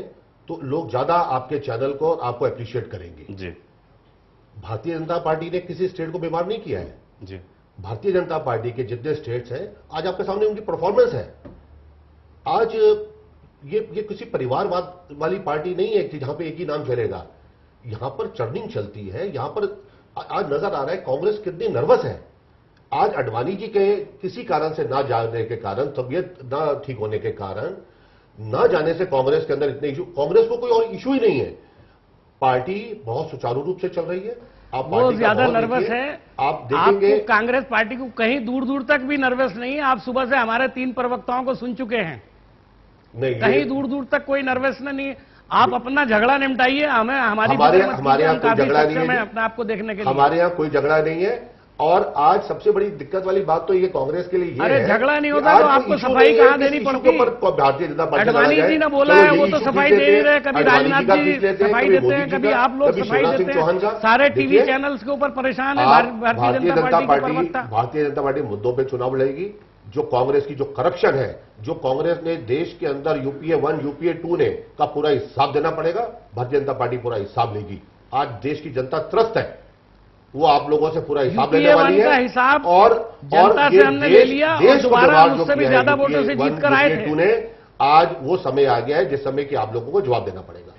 तो लोग ज्यादा आपके चैनल को और आपको अप्रिशिएट करेंगे। जी, भारतीय जनता पार्टी ने किसी स्टेट को बीमार नहीं किया है। जी, भारतीय जनता पार्टी के जितने स्टेट्स हैं आज आपके सामने उनकी परफॉर्मेंस है। आज ये किसी परिवारवाद वाली पार्टी नहीं है कि जहां पे एक ही नाम चलेगा। यहां पर चर्निंग चलती है। यहां पर आज नजर आ रहा है कांग्रेस कितनी नर्वस है। आज अडवाणी जी के किसी कारण से ना जाने के कारण, तबियत ना ठीक होने के कारण, ना जाने से कांग्रेस के अंदर इतने इशू, कांग्रेस को कोई और इशू ही नहीं है। पार्टी बहुत सुचारू रूप से चल रही है। आप वो ज्यादा नर्वस है। आप देखेंगे आपको कांग्रेस पार्टी को कहीं दूर दूर तक भी नर्वस नहीं है। आप सुबह से हमारे 3 प्रवक्ताओं को सुन चुके हैं। नहीं, कहीं दूर दूर तक कोई नर्वस नहीं। आप अपना झगड़ा निपटाइए। हमें हमारे यहाँ कोई झगड़ा नहीं है। अपने आपको देखने के लिए हमारे यहाँ कोई झगड़ा नहीं है। और आज सबसे बड़ी दिक्कत वाली बात तो ये कांग्रेस के लिए ये अरे है, झगड़ा नहीं होता तो आपको सफाई कहां देनी पड़ती? भारतीय जनता पार्टी अडवाणी जी ने बोला है, वो तो सफाई दे नहीं रहे। कभी राजनाथ जी सफाई देते हैं, कभी आप लोग सफाई देते हैं। सारे टीवी चैनल्स के ऊपर परेशान है भारतीय जनता पार्टी। भारतीय जनता पार्टी मुद्दों पर चुनाव लड़ेगी। जो कांग्रेस की जो करप्शन है, जो कांग्रेस ने देश के अंदर यूपीए 1 यूपीए 2 ने का पूरा हिसाब देना पड़ेगा। भारतीय जनता पार्टी पूरा हिसाब लेगी। आज देश की जनता त्रस्त है, वो आप लोगों से पूरा हिसाब लेने वाली है। हिसाब और जनता से हमने ले लिया और दोबारा उससे भी ज्यादा वोटों से जीत कर आए थे। आज वो समय आ गया है जिस समय कि आप लोगों को जवाब देना पड़ेगा।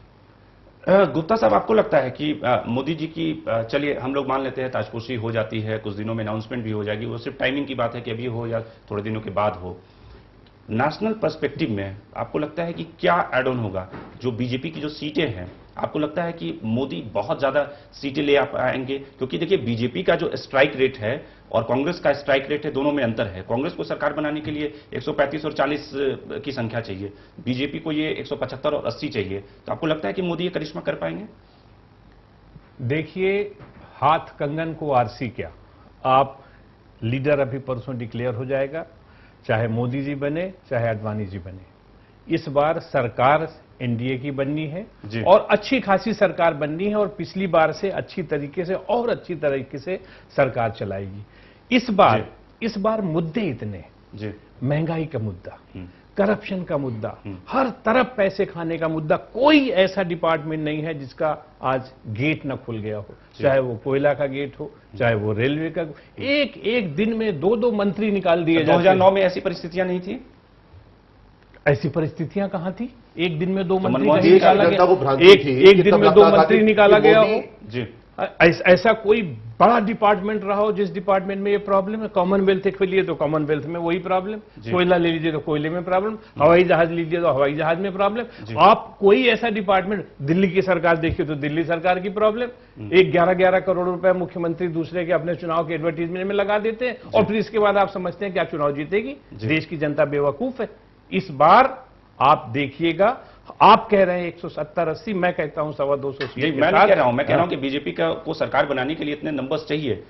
गुप्ता साहब, आपको लगता है कि मोदी जी की, चलिए हम लोग मान लेते हैं ताजपोशी हो जाती है, कुछ दिनों में अनाउंसमेंट भी हो जाएगी, वो सिर्फ टाइमिंग की बात है कि अभी हो या थोड़े दिनों के बाद हो। नेशनल पर्सपेक्टिव में आपको लगता है कि क्या एड ऑन होगा? जो बीजेपी की जो सीटें हैं, आपको लगता है कि मोदी बहुत ज्यादा सीटें ले आएंगे? क्योंकि देखिए बीजेपी का जो स्ट्राइक रेट है और कांग्रेस का स्ट्राइक रेट है, दोनों में अंतर है। कांग्रेस को सरकार बनाने के लिए 135 और 40 की संख्या चाहिए, बीजेपी को ये 175 और 80 चाहिए। तो आपको लगता है कि मोदी ये करिश्मा कर पाएंगे? देखिए, हाथ कंगन को आरसी क्या, आप लीडर अभी परसों डिक्लेयर हो जाएगा, चाहे मोदी जी बने चाहे अडवाणी जी बने। इस बार सरकार एनडीए की बननी है और अच्छी खासी सरकार बननी है और पिछली बार से अच्छी तरीके से और अच्छी तरीके से सरकार चलाएगी। इस बार मुद्दे इतने, महंगाई का मुद्दा, करप्शन का मुद्दा, हर तरफ पैसे खाने का मुद्दा, कोई ऐसा डिपार्टमेंट नहीं है जिसका आज गेट न खुल गया हो, चाहे वो कोयला का गेट हो, चाहे वो रेलवे का। एक दिन में 2-2 मंत्री निकाल दिए जाते हैं। 2009 में ऐसी परिस्थितियां नहीं थी? ऐसी परिस्थितियां कहां थी? एक दिन में 2 मंत्री मनमोहन नहीं निकाला गया, एक दिन में 2 मंत्री निकाला गया हो जी। ऐसा कोई बड़ा डिपार्टमेंट रहा हो जिस डिपार्टमेंट में ये प्रॉब्लम है? कॉमनवेल्थ के लिए तो कॉमनवेल्थ में वही प्रॉब्लम, कोयला ले लीजिए तो कोयले में प्रॉब्लम, हवाई जहाज लीजिए तो हवाई जहाज में प्रॉब्लम। आप कोई ऐसा डिपार्टमेंट, दिल्ली की सरकार देखिए तो दिल्ली सरकार की प्रॉब्लम। एक 11-11 करोड़ रुपए मुख्यमंत्री दूसरे के अपने चुनाव के एडवर्टीजमेंट में लगा देते हैं और फिर इसके बाद आप समझते हैं क्या चुनाव जीतेगी? देश की जनता बेवकूफ है। इस बार आप देखिएगा, आप कह रहे हैं 170-80, मैं कहता हूं 250 सीट। मैं नहीं कह रहा हूं, मैं कह रहा हूं कि बीजेपी को सरकार बनाने के लिए इतने नंबर्स चाहिए।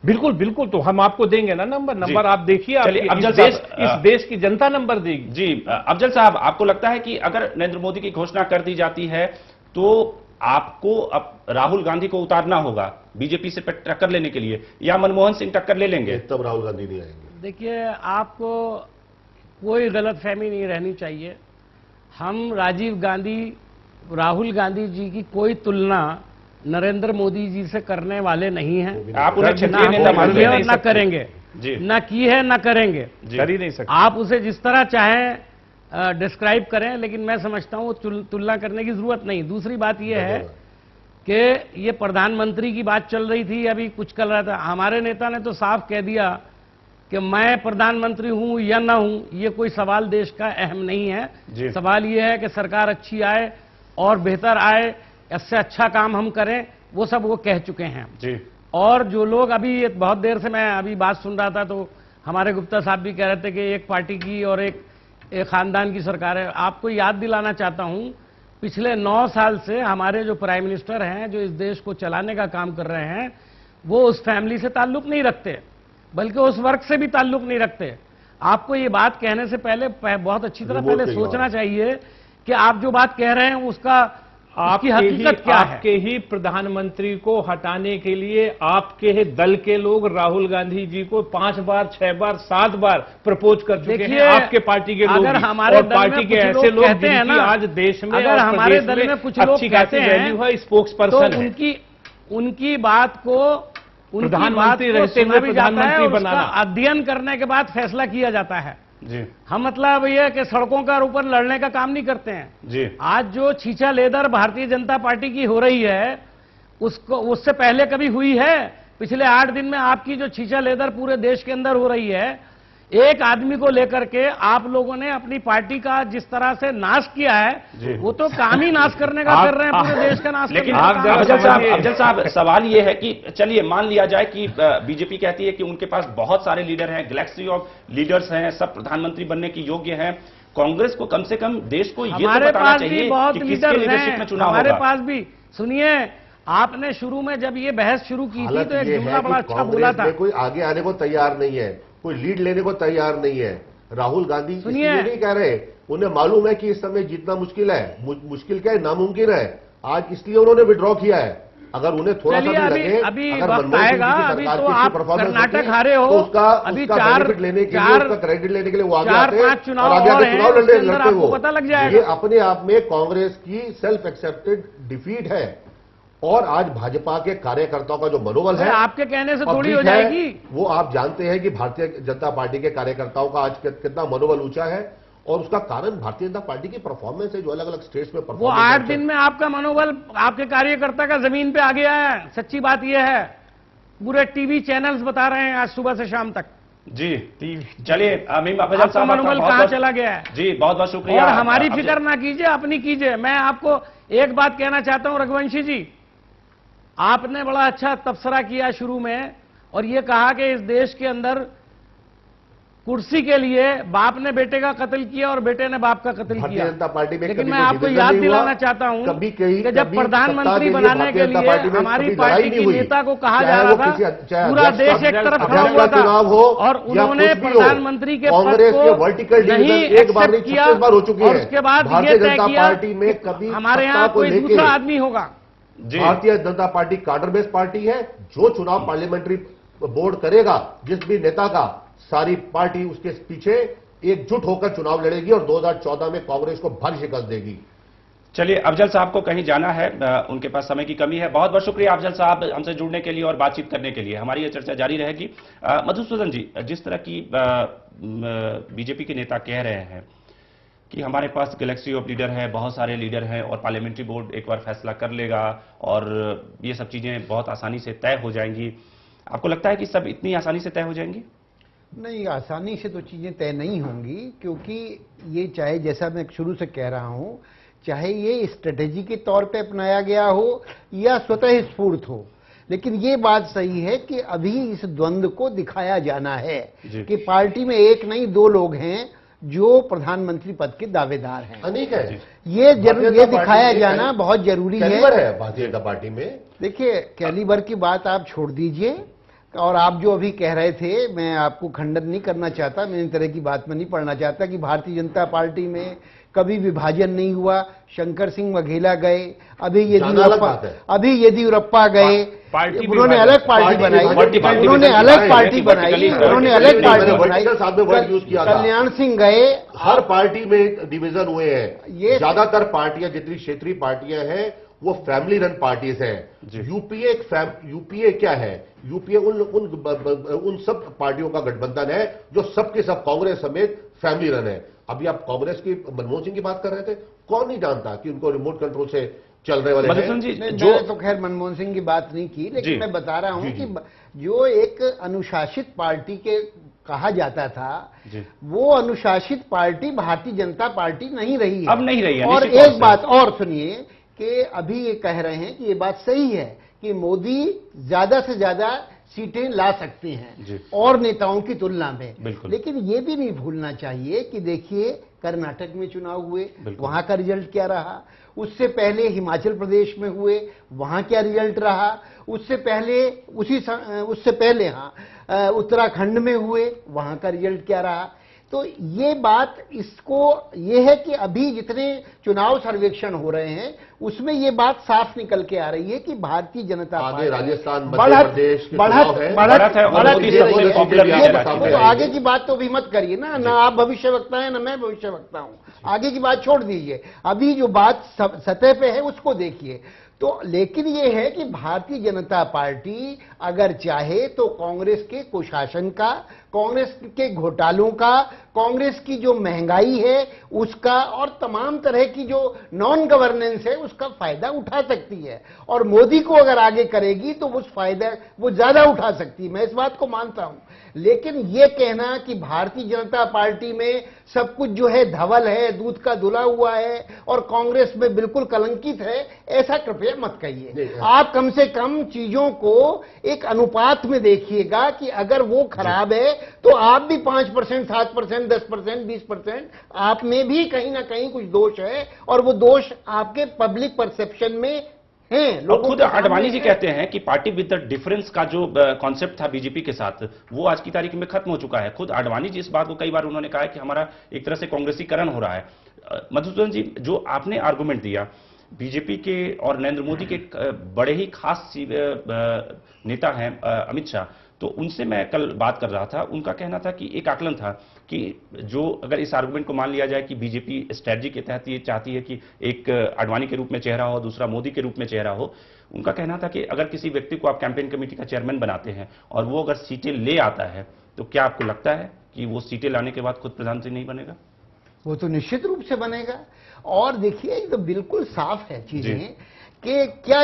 बिल्कुल बिल्कुल, तो हम आपको देंगे ना नंबर आप देखिए, इस देश की जनता नंबर देगी। जी अफजल साहब, आपको लगता है कि अगर नरेंद्र मोदी की घोषणा कर दी जाती है तो आपको अब राहुल गांधी को उतारना होगा बीजेपी से टक्कर लेने के लिए, या मनमोहन सिंह टक्कर ले लेंगे? तब राहुल गांधी नहीं आएंगे। देखिए, आपको कोई गलतफहमी नहीं रहनी चाहिए। हम राजीव गांधी, राहुल गांधी जी की कोई तुलना नरेंद्र मोदी जी से करने वाले नहीं हैं। आप उन्हें क्षेत्रीय नेता मानते हैं? ना करेंगे, ना की है, ना करेंगे, कर ही नहीं सकते। आप उसे जिस तरह चाहें डिस्क्राइब करें, लेकिन मैं समझता हूं तुलना करने की जरूरत नहीं। दूसरी बात यह है कि ये प्रधानमंत्री की बात चल रही थी, अभी कुछ कर रहा था, हमारे नेता ने तो साफ कह दिया कि मैं प्रधानमंत्री हूं या ना हूं, ये कोई सवाल देश का अहम नहीं है। सवाल ये है कि सरकार अच्छी आए और बेहतर आए, इससे अच्छा काम हम करें, वो सब वो कह चुके हैं जी। और जो लोग अभी बहुत देर से मैं अभी बात सुन रहा था, तो हमारे गुप्ता साहब भी कह रहे थे कि एक पार्टी की और एक खानदान की सरकार है। आपको याद दिलाना चाहता हूं, पिछले 9 साल से हमारे जो प्राइम मिनिस्टर हैं, जो इस देश को चलाने का काम कर रहे हैं, वो उस फैमिली से ताल्लुक नहीं रखते, बल्कि उस वर्ग से भी ताल्लुक नहीं रखते। आपको ये बात कहने से पहले बहुत अच्छी तरह पहले सोचना चाहिए कि आप जो बात कह रहे हैं उसका आपकी हकीकत क्या है। आपके ही प्रधानमंत्री को हटाने के लिए आपके ही दल के लोग राहुल गांधी जी को 5 बार, 6 बार, 7 बार प्रपोज कर चुके हैं। आपके पार्टी के लोग, हमारे और पार्टी के ऐसे लोग कहते हैं ना, आज देश में, अगर हमारे दल में कुछ लोग कहते हैं स्पोक्स पर्सन, तो उनकी बात को प्रधानमंत्री रहते हुए प्रधानमंत्री बनाना, अध्ययन करने के बाद फैसला किया जाता है जी। हम मतलब ये कि सड़कों का ऊपर लड़ने का काम नहीं करते हैं जी। आज जो छीछा लेदर भारतीय जनता पार्टी की हो रही है, उसको उससे पहले कभी हुई है? पिछले 8 दिन में आपकी जो छीछा लेदर पूरे देश के अंदर हो रही है, एक आदमी को लेकर के आप लोगों ने अपनी पार्टी का जिस तरह से नाश किया है, वो तो काम ही नाश करने का कर रहे हैं, पूरे देश का नाश। लेकिन अफजल साहब, सवाल ये है कि चलिए मान लिया जाए कि बीजेपी कहती है कि उनके पास बहुत सारे लीडर हैं, गैलेक्सी ऑफ लीडर्स हैं, सब प्रधानमंत्री बनने की योग्य हैं। कांग्रेस को कम से कम देश को ये तो बताना चाहिए कि किसके लीडरशिप में चुनाव होगा। हमारे पास भी, सुनिए, आपने शुरू में जब ये बहस शुरू की थी तो एक जुमला बड़ा अच्छा बोला था, कोई आगे आने को तैयार नहीं है, कोई लीड लेने को तैयार नहीं है। राहुल गांधी इसलिए नहीं कह रहे, उन्हें मालूम है कि इस समय जीतना मुश्किल है, मुश्किल क्या है, नामुमकिन है। आज इसलिए उन्होंने विड्रॉ किया है। अगर उन्हें थोड़ा सा भी लगे, अभी वक्त आएगा, अभी तो आप कर्नाटक हारे हो, अभी 4 लेने के लिए, उसका क्रेडिट लेने के लिए वो आगे आते हैं, चुनाव लड़ते हो, पता लग जाएगा। ये अपने आप में कांग्रेस की सेल्फ एक्सेप्टेड डिफीट है। और आज भाजपा के कार्यकर्ताओं का जो मनोबल है, आपके कहने से थोड़ी हो जाएगी, वो आप जानते हैं कि भारतीय जनता पार्टी के कार्यकर्ताओं का आज कितना मनोबल ऊंचा है, और उसका कारण भारतीय जनता पार्टी की परफॉर्मेंस है, जो अलग अलग स्टेट्स में परफॉर्मेंस। वो 8 दिन में आपका मनोबल आपके कार्यकर्ता का जमीन पे आ गया है। सच्ची बात यह है, पूरे टीवी चैनल्स बता रहे हैं आज सुबह से शाम तक जी। चलिए अफजल साहब, मनोबल कहां चला गया है जी, बहुत बहुत शुक्रिया। और हमारी फिक्र ना कीजिए, अपनी कीजिए। मैं आपको एक बात कहना चाहता हूं रघुवंशी जी, आपने बड़ा अच्छा तबसरा किया शुरू में, और यह कहा कि इस देश के अंदर कुर्सी के लिए बाप ने बेटे का कत्ल किया और बेटे ने बाप का कत्ल किया। जनता पार्टी में लेकिन मैं आपको याद दिलाना चाहता हूं कि जब प्रधानमंत्री बनाने के लिए हमारी पार्टी की नेता को कहा जा रहा था, पूरा देश एक तरफ खड़ा हुआ था, और उन्होंने प्रधानमंत्री के पद को नहीं एक्सेप्ट किया, और उसके बाद ये तय किया हमारे यहाँ कोई दूसरा आदमी होगा। भारतीय जनता पार्टी कार्डर बेस्ड पार्टी है। जो चुनाव पार्लियामेंट्री बोर्ड करेगा, जिस भी नेता का, सारी पार्टी उसके पीछे एकजुट होकर चुनाव लड़ेगी और 2014 में कांग्रेस को भर शिकस्त देगी। चलिए, अफजल साहब को कहीं जाना है, उनके पास समय की कमी है। बहुत बहुत शुक्रिया अफजल साहब हमसे जुड़ने के लिए और बातचीत करने के लिए। हमारी ये चर्चा जारी रहेगी। मधुसूदन जी, जिस तरह की बीजेपी के नेता कह रहे हैं कि हमारे पास गैलेक्सी ऑफ लीडर है, बहुत सारे लीडर हैं और पार्लियामेंट्री बोर्ड एक बार फैसला कर लेगा और ये सब चीजें बहुत आसानी से तय हो जाएंगी। आपको लगता है कि सब इतनी आसानी से तय हो जाएंगी? नहीं, आसानी से तो चीजें तय नहीं होंगी, क्योंकि ये चाहे, जैसा मैं शुरू से कह रहा हूं, चाहे ये स्ट्रेटेजी के तौर पे अपनाया गया हो या स्वतः स्फूर्त हो, लेकिन ये बात सही है कि अभी इस द्वंद्व को दिखाया जाना है कि पार्टी में एक नहीं दो लोग हैं जो प्रधानमंत्री पद के दावेदार हैं। अनेक है। ये दिखाया जाना बहुत जरूरी है भारतीय जनता पार्टी में। देखिए, कैलिबर की बात आप छोड़ दीजिए, और आप जो अभी कह रहे थे, मैं आपको खंडन नहीं करना चाहता, मैं इन तरह की बात में नहीं पढ़ना चाहता कि भारतीय जनता पार्टी में कभी विभाजन नहीं हुआ। शंकर सिंह वघेला गए, अभी येदियुरप्पा गए, उन्होंने अलग पार्टी बनाई, उन्होंने अलग पार्टी बनाई, कल्याण सिंह गए। हर पार्टी में डिवीजन हुए हैं। ये ज्यादातर पार्टियां, जितनी क्षेत्रीय पार्टियां हैं, वो फैमिली रन पार्टीज हैं। यूपीए क्या है? यूपीए उन सब पार्टियों का गठबंधन है जो सबके सब कांग्रेस समेत फैमिली रन है। अभी आप कांग्रेस की मनमोहन सिंह की बात कर रहे थे, कौन नहीं जानता कि उनको रिमोट कंट्रोल से चल रहे वाले हैं। मैंने तो खैर मनमोहन सिंह की बात नहीं की, लेकिन मैं बता रहा हूं कि जो एक अनुशासित पार्टी के कहा जाता था, वो अनुशासित पार्टी भारतीय जनता पार्टी नहीं रही है, अब नहीं रही है। और एक बात और सुनिए कि अभी ये कह रहे हैं कि ये बात सही है कि मोदी ज्यादा से ज्यादा सीटें ला सकते हैं और नेताओं की तुलना में, लेकिन ये भी नहीं भूलना चाहिए कि देखिए, कर्नाटक में चुनाव हुए, वहां का रिजल्ट क्या रहा, उससे पहले हिमाचल प्रदेश में हुए, वहां क्या रिजल्ट रहा, उससे पहले उत्तराखंड में हुए, वहां का रिजल्ट क्या रहा। तो ये बात, इसको ये है कि अभी जितने चुनाव सर्वेक्षण हो रहे हैं उसमें ये बात साफ निकल के आ रही है कि भारतीय जनता पार्टी राजस्थान, मध्य प्रदेश तो आगे की बात तो भी मत करिए ना आप भविष्यवक्ता है ना मैं भविष्यवक्ता हूं। आगे की बात छोड़ दीजिए, अभी जो बात सतह पे है उसको देखिए। तो लेकिन ये है कि भारतीय जनता पार्टी अगर चाहे तो कांग्रेस के कुशासन का, कांग्रेस के घोटालों का, कांग्रेस की जो महंगाई है उसका, और तमाम तरह की जो नॉन गवर्नेंस है उसका फायदा उठा सकती है, और मोदी को अगर आगे करेगी तो उस फायदा वो ज्यादा उठा सकती है। मैं इस बात को मानता हूं, लेकिन ये कहना कि भारतीय जनता पार्टी में सब कुछ जो है धवल है, दूध का धुला हुआ है और कांग्रेस में बिल्कुल कलंकित है, ऐसा कृपया मत कहिए। आप कम से कम चीजों को एक अनुपात में देखिएगा कि अगर वो खराब है तो आप भी 5%, 7%, 10%, 20%, आप में भी कहीं ना कहीं कुछ दोष है, और वो दोष आपके पब्लिक परसेप्शन में हैं। लोग खुद आडवाणी जी कहते हैं कि पार्टी विद द डिफरेंस का जो कॉन्सेप्ट था बीजेपी के साथ, वो आज की तारीख में खत्म हो चुका है। खुद आडवाणी जी इस बात को कई बार उन्होंने कहा है कि हमारा एक तरह से कांग्रेसीकरण हो रहा है। मधुसूदन जी, जो आपने आर्गुमेंट दिया, बीजेपी के और नरेंद्र मोदी के बड़े ही खास नेता हैं अमित शाह, तो उनसे मैं कल बात कर रहा था, उनका कहना था कि एक आकलन था कि जो अगर इस आर्गुमेंट को मान लिया जाए कि बीजेपी स्ट्रेटजी के तहत ये चाहती है कि एक आडवाणी के रूप में चेहरा हो, दूसरा मोदी के रूप में चेहरा हो, उनका कहना था कि अगर किसी व्यक्ति को आप कैंपेन कमेटी का चेयरमैन बनाते हैं और वो अगर सीटें ले आता है, तो क्या आपको लगता है कि वो सीटें लाने के बाद खुद प्रधानमंत्री नहीं बनेगा? वो तो निश्चित रूप से बनेगा। और देखिए, ये तो बिल्कुल साफ है चीजें कि क्या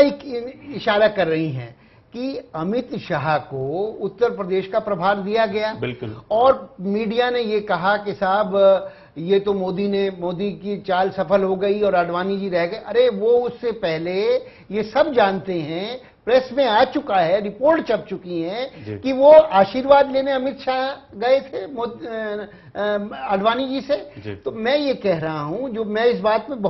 इशारा कर रही हैं कि अमित शाह को उत्तर प्रदेश का प्रभार दिया गया, बिल्कुल, और मीडिया ने ये कहा कि साहब ये तो मोदी की चाल सफल हो गई और आडवाणी जी रह गए। अरे वो उससे पहले ये सब जानते हैं, प्रेस में आ चुका है, रिपोर्ट छप चुकी है कि वो आशीर्वाद लेने अमित शाह गए थे आडवाणी जी से। तो मैं ये कह रहा हूं, जो मैं इस बात में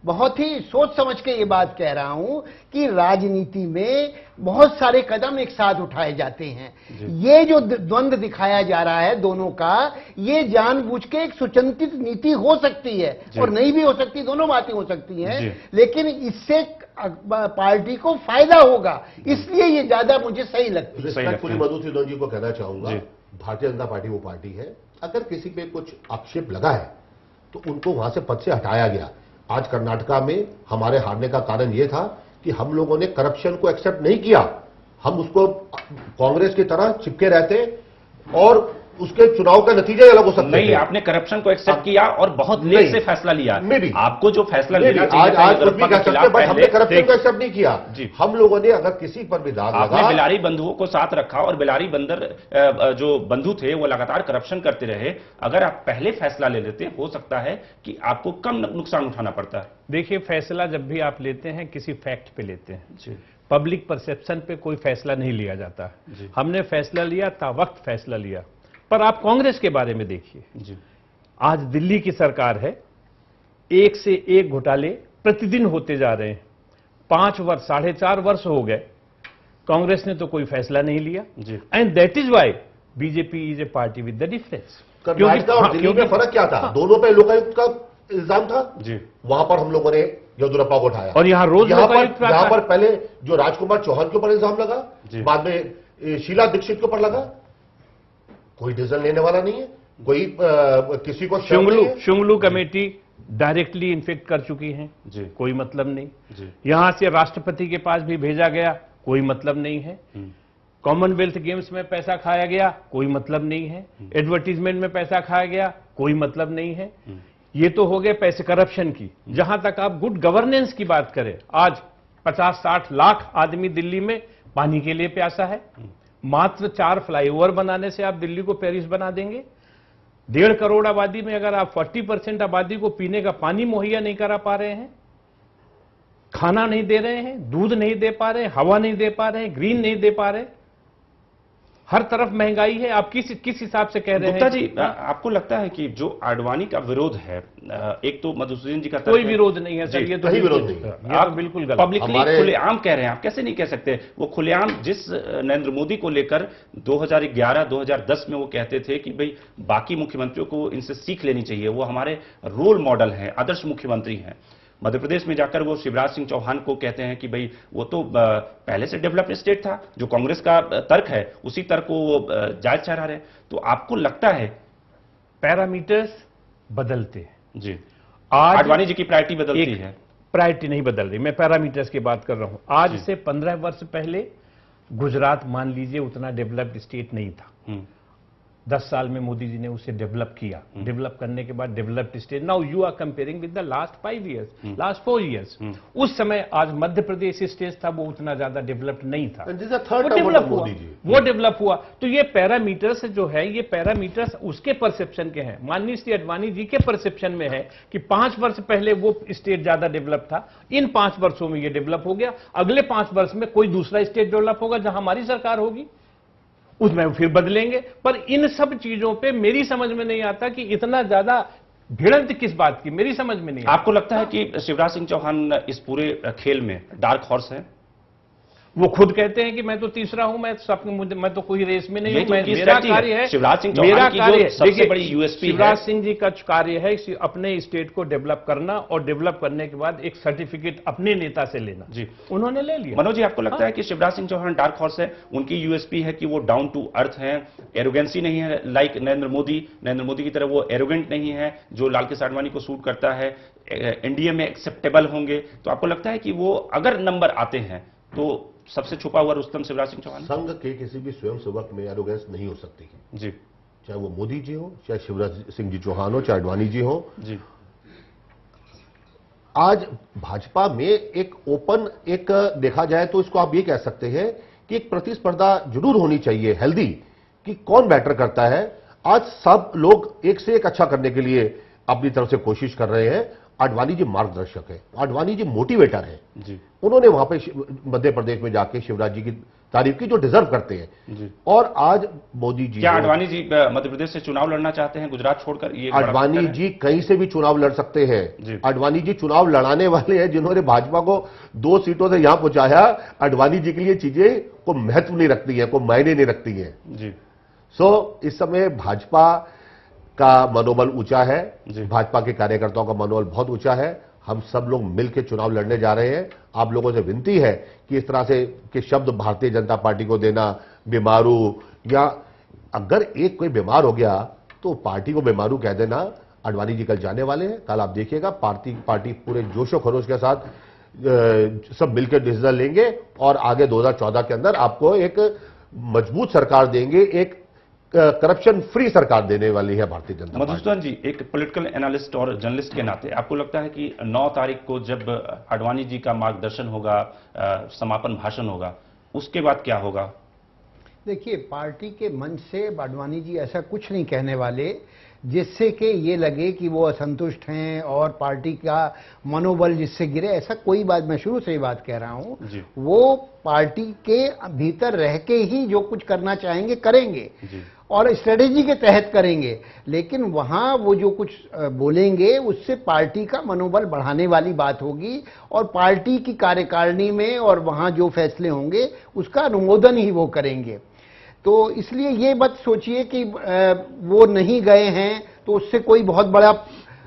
बहुत ही सोच समझ के ये बात कह रहा हूं कि राजनीति में बहुत सारे कदम एक साथ उठाए जाते हैं। ये जो द्वंद्व दिखाया जा रहा है दोनों का, ये जानबूझ के एक सुचिंतित नीति हो सकती है और नहीं भी हो सकती, दोनों बातें हो सकती हैं, लेकिन इससे पार्टी को फायदा होगा, इसलिए ये ज्यादा मुझे सही लगती है। मधुसूदन जी को कहना चाहूंगा, भारतीय जनता पार्टी वो पार्टी है, अगर किसी पे कुछ आक्षेप लगा है तो उनको वहां से पद से हटाया गया। आज कर्नाटका में हमारे हारने का कारण यह था कि हम लोगों ने करप्शन को एक्सेप्ट नहीं किया, हम उसको कांग्रेस की तरह चिपके रहते और उसके चुनाव का नतीजा ही अलग हो सकता है। नहीं, आपने करप्शन को एक्सेप्ट किया और बहुत लेट से फैसला लिया। आपको जो फैसला लेना चाहिए आज कुछ भी कह सकते हैं, बट हमने करप्शन को एक्सेप्ट नहीं किया। हम लोगों ने अगर किसी पर भी दाग आपने लगा, बिलारी बंधुओं को साथ रखा और बिलारी बंदर जो बंधु थे वो लगातार करप्शन करते रहे। अगर आप पहले फैसला ले लेते, हो सकता है कि आपको कम नुकसान उठाना पड़ता है। देखिए, फैसला जब भी आप लेते हैं किसी फैक्ट पे लेते हैं, पब्लिक परसेप्शन पे कोई फैसला नहीं लिया जाता। हमने फैसला लिया था, वक्त फैसला लिया। पर आप कांग्रेस के बारे में देखिए, आज दिल्ली की सरकार है, एक से एक घोटाले प्रतिदिन होते जा रहे हैं। 5 वर्ष 4.5 वर्ष हो गए, कांग्रेस ने तो कोई फैसला नहीं लिया। And that is why BJP is a party with the difference. Karnataka और दिल्ली में फर्क क्या था? दोनों पे लोकायुक्त का इल्जाम था। वहां पर हम लोगों ने येदियुरप्पा को उठाया, और यहां रोज यहां पर पहले जो राजकुमार चौहान के ऊपर इल्जाम लगा, बाद में शीला दीक्षित के ऊपर लगा। कोई डिसीजन लेने वाला नहीं है, कोई किसी को शुंगलू कमेटी डायरेक्टली इन्फेक्ट कर चुकी है, कोई मतलब नहीं। यहां से राष्ट्रपति के पास भी भेजा गया, कोई मतलब नहीं है। कॉमनवेल्थ गेम्स में पैसा खाया गया, कोई मतलब नहीं है। एडवर्टीजमेंट में पैसा खाया गया, कोई मतलब नहीं है। ये तो हो गए पैसे करप्शन की। जहां तक आप गुड गवर्नेंस की बात करें, आज 50-60 लाख आदमी दिल्ली में पानी के लिए प्यासा है। मात्र 4 फ्लाईओवर बनाने से आप दिल्ली को पेरिस बना देंगे। 1.5 करोड़ आबादी में अगर आप 40% आबादी को पीने का पानी मुहैया नहीं करा पा रहे हैं, खाना नहीं दे रहे हैं, दूध नहीं दे पा रहे, हवा नहीं दे पा रहे, ग्रीन नहीं दे पा रहे, हर तरफ महंगाई है, आप किस हिसाब से कह रहे हैं? गुप्ता जी, आपको लगता है कि जो आडवाणी का विरोध है, एक तो मधुसूदन जी का कोई विरोध नहीं है सर, ये तो विरोध नहीं है, आप बिल्कुल गलत। पब्लिकली खुलेआम कह रहे हैं, आप कैसे नहीं कह सकते? वो खुलेआम जिस नरेंद्र मोदी को लेकर 2011-2010 में वो कहते थे कि भाई बाकी मुख्यमंत्रियों को इनसे सीख लेनी चाहिए, वो हमारे रोल मॉडल हैं, आदर्श मुख्यमंत्री हैं। मध्य प्रदेश में जाकर वो शिवराज सिंह चौहान को कहते हैं कि भाई वो तो पहले से डेवलप्ड स्टेट था। जो कांग्रेस का तर्क है उसी तर्क को वो जायज ठहरा रहे। तो आपको लगता है पैरामीटर्स बदलते हैं? जी, आज आडवाणी जी की प्रायोरिटी बदलती है? प्रायोरिटी नहीं बदल रही, मैं पैरामीटर्स की बात कर रहा हूं। आज से 15 वर्ष पहले गुजरात मान लीजिए उतना डेवलप्ड स्टेट नहीं था। 10 साल में मोदी जी ने उसे डेवलप किया। डेवलप करने के बाद developed state, now you are comparing with the last 5 years, last 4 years. उस समय आज मध्य प्रदेश स्टेट था, वो उतना ज्यादा डेवलप्ड नहीं था, वो डेवलप हुआ। तो ये पैरामीटर्स जो है, ये पैरामीटर्स उसके परसेप्शन के हैं। माननीय श्री आडवाणी जी के परसेप्शन में है कि 5 वर्ष पहले वो स्टेट ज्यादा डेवलप था, इन 5 वर्षों में ये डेवलप हो गया, अगले 5 वर्ष में कोई दूसरा स्टेट डेवलप होगा जहां हमारी सरकार होगी, उसमें फिर बदलेंगे। पर इन सब चीजों पे मेरी समझ में नहीं आता कि इतना ज्यादा भिड़ंत किस बात की, मेरी समझ में नहीं आता। आपको लगता है कि शिवराज सिंह चौहान इस पूरे खेल में डार्क हॉर्स है? वो खुद कहते हैं कि मैं तो तीसरा हूं, मैं तो कोई रेस में नहीं हूं, मेरा कार्य है, शिवराज सिंह चौहान की जो सबसे बड़ी यूएसपी है, शिवराज सिंह जी का कार्य है अपने स्टेट को डेवलप करना और डेवलप करने के बाद एक सर्टिफिकेट अपने नेता से लेना। जी, उन्होंने ले लिया। मनोज जी, आपको लगता है कि शिवराज सिंह चौहान डार्क हॉर्स है? उनकी यूएसपी है कि वो डाउन टू अर्थ है, एरोगेंसी नहीं है लाइक नरेंद्र मोदी की तरह वो एरोगेंट नहीं है जो लाल कृष्ण आडवाणी को सूट करता है, एनडीए में एक्सेप्टेबल होंगे। तो आपको लगता है कि वो अगर नंबर आते हैं तो सबसे छुपा हुआ रुस्तम शिवराज सिंह चौहान? संघ के किसी भी स्वयंसेवक में एरोगेंस नहीं हो सकती जी, चाहे वो मोदी जी हो, चाहे शिवराज सिंह जी चौहान हो, चाहे आडवाणी जी हो जी। आज भाजपा में एक ओपन, एक देखा जाए तो इसको आप ये कह सकते हैं कि एक प्रतिस्पर्धा जरूर होनी चाहिए, हेल्दी, कि कौन बेटर करता है। आज सब लोग एक से एक अच्छा करने के लिए अपनी तरफ से कोशिश कर रहे हैं। आडवाणी जी मार्गदर्शक है, आडवाणी जी मोटिवेटर है जी। उन्होंने वहां पे मध्य प्रदेश में जाके शिवराज जी की तारीफ की जो डिजर्व करते हैं जी। और आज मोदी जी, क्या आडवाणी जी मध्य प्रदेश से चुनाव लड़ना चाहते हैं गुजरात छोड़कर? ये आडवाणी जी कहीं से भी चुनाव लड़ सकते हैं। आडवाणी जी चुनाव लड़ाने वाले हैं, जिन्होंने भाजपा को 2 सीटों से यहां पहुंचाया। आडवाणी जी के लिए चीजें को महत्व नहीं रखती है, को मायने नहीं रखती है जी। सो इस समय भाजपा का मनोबल ऊंचा है, भाजपा के कार्यकर्ताओं का मनोबल बहुत ऊंचा है। हम सब लोग मिलकर चुनाव लड़ने जा रहे हैं। आप लोगों से विनती है कि इस तरह से के शब्द भारतीय जनता पार्टी को देना, बीमारू, या अगर एक कोई बीमार हो गया तो पार्टी को बीमारू कह देना। आडवाणी जी कल जाने वाले हैं, कल आप देखिएगा पार्टी पूरे जोशो खरोश के साथ सब मिलकर डिसीजन लेंगे और आगे 2014 के अंदर आपको एक मजबूत सरकार देंगे, एक करप्शन फ्री सरकार देने वाली है भारतीय जनता पार्टी। मधुसूदन जी, एक पॉलिटिकल एनालिस्ट और जर्नलिस्ट के नाते आपको लगता है कि 9 तारीख को जब आडवाणी जी का मार्गदर्शन होगा, समापन भाषण होगा, उसके बाद क्या होगा? देखिए, पार्टी के मंच से आडवाणी जी ऐसा कुछ नहीं कहने वाले जिससे कि ये लगे कि वो असंतुष्ट हैं और पार्टी का मनोबल जिससे गिरे। ऐसा कोई बात, मैं शुरू से ये बात कह रहा हूं, वो पार्टी के भीतर रह के ही जो कुछ करना चाहेंगे करेंगे और स्ट्रेटेजी के तहत करेंगे, लेकिन वहां वो जो कुछ बोलेंगे उससे पार्टी का मनोबल बढ़ाने वाली बात होगी और पार्टी की कार्यकारिणी में और वहां जो फैसले होंगे उसका अनुमोदन ही वो करेंगे। तो इसलिए ये मत सोचिए कि वो नहीं गए हैं तो उससे कोई बहुत बड़ा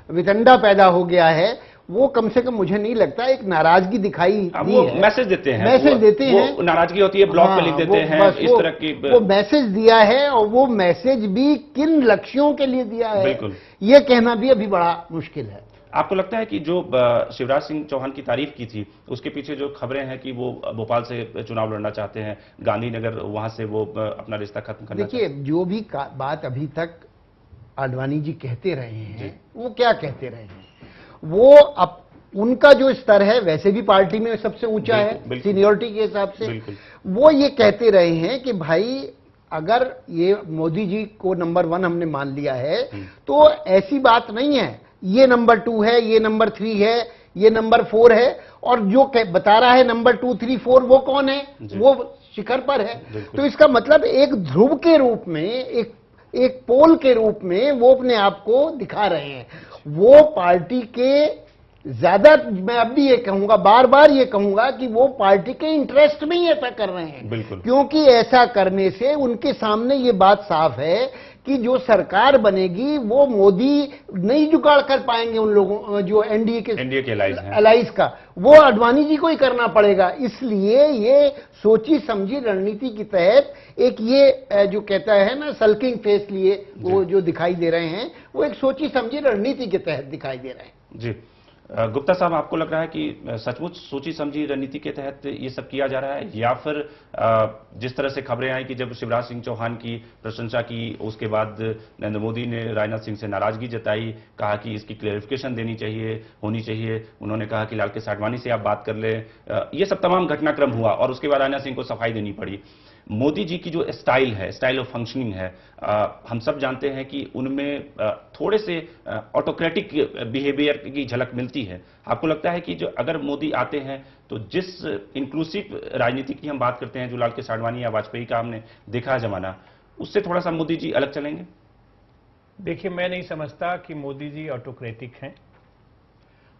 वितंडा पैदा हो गया है। वो कम से कम मुझे नहीं लगता, एक नाराजगी दिखाई दी है। मैसेज देते हैं, मैसेज देते हैं, नाराजगी होती है, ब्लॉग पे लिख देते हैं, इस तरह की वो मैसेज दिया है और वो मैसेज भी किन लक्ष्यों के लिए दिया है ये कहना भी अभी बड़ा मुश्किल है। आपको लगता है कि जो शिवराज सिंह चौहान की तारीफ की थी उसके पीछे जो खबरें हैं कि वो भोपाल से चुनाव लड़ना चाहते हैं, गांधीनगर वहां से वो अपना रिश्ता खत्म करना चाहते हैं? देखिए, जो भी बात अभी तक आडवाणी जी कहते रहे हैं, वो क्या कहते रहे हैं, वो अब उनका जो स्तर है वैसे भी पार्टी में सबसे ऊंचा है सीनियरिटी के हिसाब से। वो ये कहते रहे हैं कि भाई अगर ये मोदी जी को नंबर 1 हमने मान लिया है तो ऐसी बात नहीं है, ये नंबर 2 है, ये नंबर 3 है, ये नंबर 4 है, और जो बता रहा है नंबर 2, 3, 4 वो कौन है? वो शिखर पर है। तो इसका मतलब एक ध्रुव के रूप में, एक पोल के रूप में वो अपने आप को दिखा रहे हैं। वो पार्टी के ज्यादा, मैं अब भी ये कहूंगा, बार बार ये कहूंगा कि वो पार्टी के इंटरेस्ट में ही ऐसा कर रहे हैं, क्योंकि ऐसा करने से उनके सामने ये बात साफ है कि जो सरकार बनेगी वो मोदी नहीं जुगाड़ कर पाएंगे उन लोगों जो एनडीए के अलाइज का, वो आडवाणी जी को ही करना पड़ेगा। इसलिए ये सोची समझी रणनीति के तहत एक ये जो कहता है ना सल्किंग फेस लिए वो जो दिखाई दे रहे हैं, वो एक सोची समझी रणनीति के तहत दिखाई दे रहे हैं। जी गुप्ता साहब, आपको लग रहा है कि सचमुच सोची समझी रणनीति के तहत ये सब किया जा रहा है, या फिर जिस तरह से खबरें आई कि जब शिवराज सिंह चौहान की प्रशंसा की उसके बाद नरेंद्र मोदी ने राजनाथ सिंह से नाराजगी जताई, कहा कि इसकी क्लेरिफिकेशन होनी चाहिए, उन्होंने कहा कि लालकृष्ण आडवाणी से आप बात कर ले, ये सब तमाम घटनाक्रम हुआ और उसके बाद राजनाथ सिंह को सफाई देनी पड़ी। मोदी जी की जो स्टाइल है, स्टाइल ऑफ फंक्शनिंग है, हम सब जानते हैं कि उनमें थोड़े से ऑटोक्रेटिक बिहेवियर की झलक मिलती है। आपको लगता है कि जो अगर मोदी आते हैं तो जिस इंक्लूसिव राजनीति की हम बात करते हैं, जो लालकृष्ण आडवाणी या वाजपेयी का हमने देखा जमाना, उससे थोड़ा सा मोदी जी अलग चलेंगे? देखिए, मैं नहीं समझता कि मोदी जी ऑटोक्रेटिक हैं।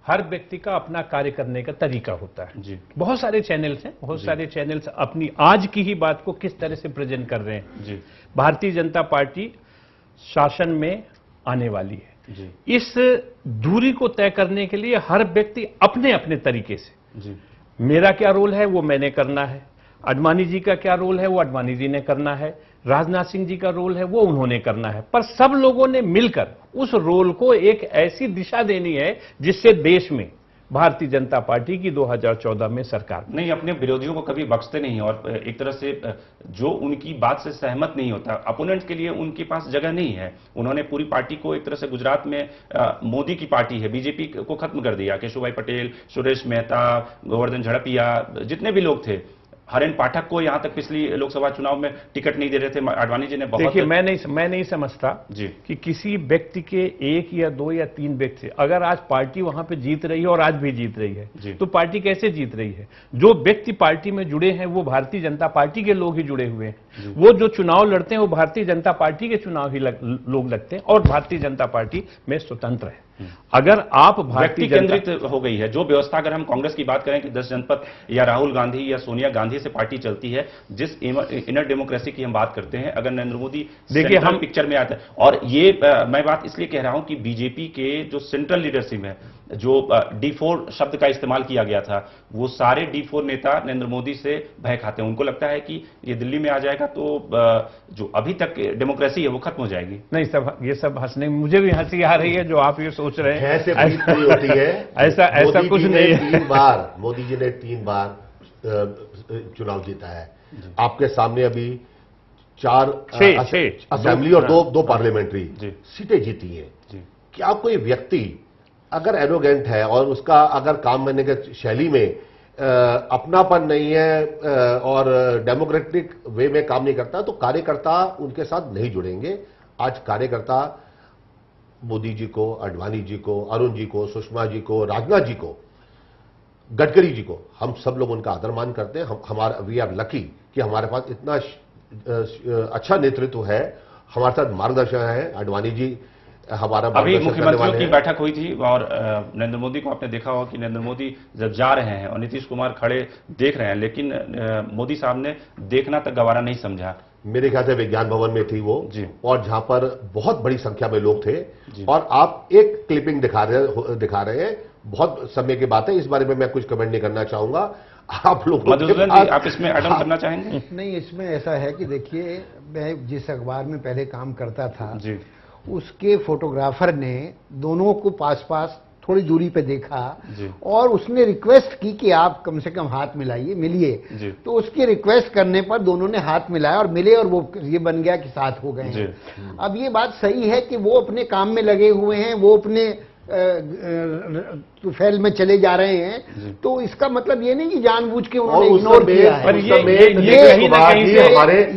हर व्यक्ति का अपना कार्य करने का तरीका होता है जी। बहुत सारे चैनल्स हैं, बहुत सारे चैनल्स अपनी आज की ही बात को किस तरह से प्रेजेंट कर रहे हैं जी। भारतीय जनता पार्टी शासन में आने वाली है जी। इस दूरी को तय करने के लिए हर व्यक्ति अपने अपने तरीके से जी। मेरा क्या रोल है वो मैंने करना है, आडवाणी जी का क्या रोल है वो आडवाणी जी ने करना है, राजनाथ सिंह जी का रोल है वो उन्होंने करना है, पर सब लोगों ने मिलकर उस रोल को एक ऐसी दिशा देनी है जिससे देश में भारतीय जनता पार्टी की 2014 में सरकार नहीं, अपने विरोधियों को कभी बख्शते नहीं और एक तरह से जो उनकी बात से सहमत नहीं होता, अपोनेंट के लिए उनके पास जगह नहीं है। उन्होंने पूरी पार्टी को एक तरह से, गुजरात में मोदी की पार्टी है, बीजेपी को खत्म कर दिया। केशुभाई पटेल, सुरेश मेहता, गोवर्धन झड़पिया, जितने भी लोग थे, हरेन पाठक को यहां तक पिछली लोकसभा चुनाव में टिकट नहीं दे रहे थे, आडवाणी जी ने बहुत। देखिए, मैं नहीं समझता जी कि किसी व्यक्ति के 1 या 2 या 3 व्यक्ति, अगर आज पार्टी वहां पे जीत रही है और आज भी जीत रही है तो पार्टी कैसे जीत रही है? जो व्यक्ति पार्टी में जुड़े हैं वो भारतीय जनता पार्टी के लोग ही जुड़े हुए हैं। वो जो चुनाव लड़ते हैं वो भारतीय जनता पार्टी के चुनाव ही लोग लगते हैं और भारतीय जनता पार्टी में स्वतंत्र है। अगर आप व्यक्ति केंद्रित हो गई है जो व्यवस्था, अगर हम कांग्रेस की बात करें कि 10 जनपद या राहुल गांधी या सोनिया गांधी से पार्टी चलती है, जिस इनर डेमोक्रेसी की हम बात करते हैं, अगर नरेंद्र मोदी देखिए हम पिक्चर में आते हैं, और ये मैं बात इसलिए कह रहा हूं कि बीजेपी के जो सेंट्रल लीडरशिप है, जो D4 शब्द का इस्तेमाल किया गया था, वो सारे D4 नेता नरेंद्र मोदी से भय खाते हैं। उनको लगता है कि ये दिल्ली में आ जाएगा तो जो अभी तक डेमोक्रेसी है वो खत्म हो जाएगी। नहीं, सब ये सब हंसने, मुझे भी हंसी आ रही है जो आप ये सोच रहे हैं। ऐसे होती है ऐसा कुछ नहीं है। 3 बार मोदी जी ने 3 बार चुनाव जीता है। आपके सामने अभी 4 असेंबली और दो पार्लियामेंट्री सीटें जीती हैं। क्या कोई व्यक्ति अगर एरोगेंट है और उसका अगर काम करने की शैली में अपनापन नहीं है और डेमोक्रेटिक वे में काम नहीं करता, तो कार्यकर्ता उनके साथ नहीं जुड़ेंगे। आज कार्यकर्ता मोदी जी को, आडवाणी जी को, अरुण जी को, सुषमा जी को, राजनाथ जी को, गडकरी जी को, हम सब लोग उनका आदर मान करते हैं। हमारा वी आर लकी कि हमारे पास इतना अच्छा नेतृत्व है, हमारे साथ मार्गदर्शन है। आडवाणी जी हमारा अभी मुख्यमंत्रियों की बैठक हुई थी और नरेंद्र मोदी को आपने देखा होगा कि नरेंद्र मोदी जब जा रहे हैं और नीतीश कुमार खड़े देख रहे हैं, लेकिन मोदी साहब ने देखना तक गवारा नहीं समझा। मेरे ख्याल से विज्ञान भवन में थी वो और जहां पर बहुत बड़ी संख्या में लोग थे और आप एक क्लिपिंग दिखा रहे हैं। बहुत समय की बात है, इस बारे में मैं कुछ कमेंट नहीं करना चाहूंगा। आप लोग आप इसमें एडम करना चाहेंगे? नहीं, इसमें ऐसा है कि देखिए, मैं जिस अखबार में पहले काम करता था उसके फोटोग्राफर ने दोनों को पास पास थोड़ी दूरी पे देखा और उसने रिक्वेस्ट की कि आप कम से कम हाथ मिलाइए, मिलिए। तो उसकी रिक्वेस्ट करने पर दोनों ने हाथ मिलाया और मिले और वो ये बन गया कि साथ हो गए हैं। अब ये बात सही है कि वो अपने काम में लगे हुए हैं, वो अपने फैल में चले जा रहे हैं, तो इसका मतलब ये नहीं कि जानबूझ के उन्होंने इग्नोर किया है। पर ये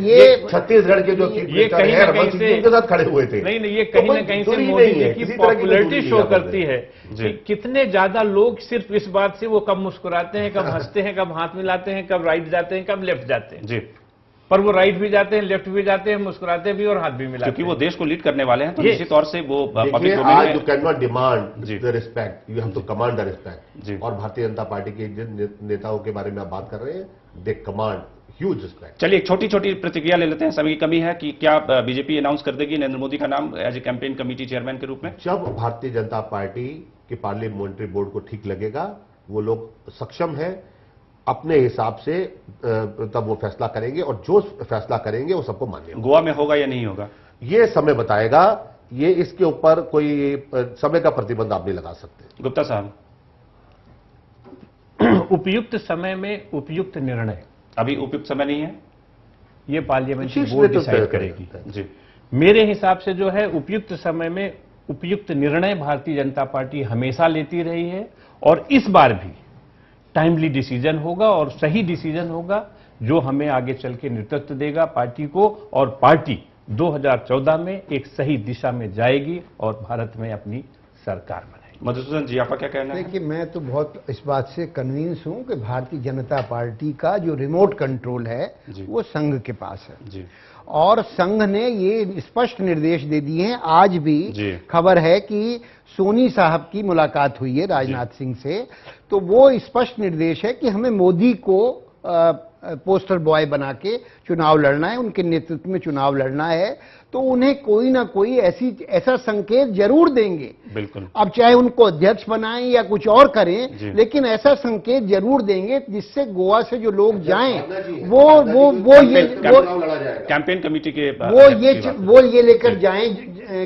ये छत्तीसगढ़ के जो ये कहीं ना कहीं से उनके साथ खड़े हुए थे। नहीं, ये कहीं ना कहीं से मोदी जी की पॉपुलैरिटी शो करती है कि कितने ज्यादा लोग सिर्फ इस बात से वो कब मुस्कुराते हैं, कब हंसते हैं, कब हाथ मिलाते हैं, कब राइट जाते हैं, कब लेफ्ट जाते हैं। पर वो राइट भी जाते हैं, लेफ्ट भी जाते हैं, मुस्कुराते भी और हाथ भी मिलाते हैं, क्योंकि वो देश को लीड करने वाले हैं। तो निश्चित तौर से वो आज you can not demand the respect, you have to command the respect. और भारतीय जनता पार्टी के जिन नेताओं के बारे में आप बात कर रहे हैं, दे कमांड ह्यूज रिस्पेक्ट। चलिए एक छोटी छोटी प्रतिक्रिया ले लेते हैं, समय की कमी है, कि क्या बीजेपी अनाउंस कर देगी नरेंद्र मोदी का नाम as a campaign committee chairman के रूप में? जब भारतीय जनता पार्टी के पार्लियामेंट्री बोर्ड को ठीक लगेगा, वो लोग सक्षम है अपने हिसाब से, तब वो फैसला करेंगे और जो फैसला करेंगे वो सबको मान्य होगा। गोवा में होगा या नहीं होगा ये समय बताएगा। ये इसके ऊपर कोई समय का प्रतिबंध आप नहीं लगा सकते। गुप्ता साहब, उपयुक्त समय में उपयुक्त निर्णय, अभी उपयुक्त समय नहीं है, ये पार्लियामेंट्री बोर्ड डिसाइड करेगी। जी, मेरे हिसाब से जो है उपयुक्त समय में उपयुक्त निर्णय भारतीय जनता पार्टी हमेशा लेती रही है और इस बार भी टाइमली डिसीजन होगा और सही डिसीजन होगा जो हमें आगे चल के नेतृत्व देगा पार्टी को, और पार्टी 2014 में एक सही दिशा में जाएगी और भारत में अपनी सरकार बनाएगी। मधुसूदन जी, आपका क्या कहना है? देखिए, मैं तो बहुत इस बात से कन्विंस हूं कि भारतीय जनता पार्टी का जो रिमोट कंट्रोल है वो संघ के पास है और संघ ने ये स्पष्ट निर्देश दे दिए हैं। आज भी खबर है कि सोनी साहब की मुलाकात हुई है राजनाथ सिंह से, तो वो स्पष्ट निर्देश है कि हमें मोदी को पोस्टर बॉय बना के चुनाव लड़ना है, उनके नेतृत्व में चुनाव लड़ना है, तो उन्हें कोई ना कोई ऐसा संकेत जरूर देंगे। बिल्कुल, अब चाहे उनको अध्यक्ष बनाएं या कुछ और करें, लेकिन ऐसा संकेत जरूर देंगे जिससे गोवा से जो लोग जाएं वो ये कैंपेन कमेटी के वो ये लेकर जाएं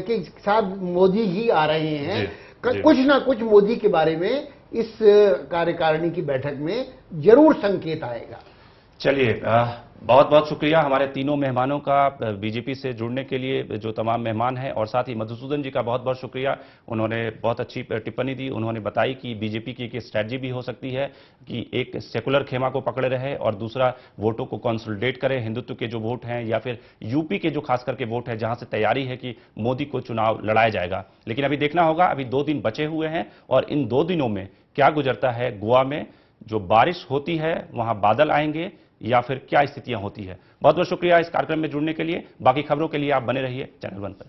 कि साहब मोदी जी आ रहे हैं। कुछ ना कुछ मोदी के बारे में इस कार्यकारिणी की बैठक में जरूर संकेत आएगा। चलिए, बहुत बहुत शुक्रिया हमारे तीनों मेहमानों का बीजेपी से जुड़ने के लिए, जो तमाम मेहमान हैं, और साथ ही मधुसूदन जी का बहुत बहुत शुक्रिया, उन्होंने बहुत अच्छी टिप्पणी दी। उन्होंने बताई कि बीजेपी की एक स्ट्रैटेजी भी हो सकती है कि एक सेकुलर खेमा को पकड़े रहे और दूसरा वोटों को कंसोलिडेट करे, हिंदुत्व के जो वोट हैं या फिर यूपी के जो खास करके वोट है जहां से तैयारी है कि मोदी को चुनाव लड़ाया जाएगा। लेकिन अभी देखना होगा, अभी 2 दिन बचे हुए हैं और इन 2 दिनों में क्या गुजरता है गोवा में। जो बारिश होती है वहां बादल आएंगे या फिर क्या स्थितियां होती है। बहुत बहुत शुक्रिया इस कार्यक्रम में जुड़ने के लिए। बाकी खबरों के लिए आप बने रहिए चैनल 1 पर।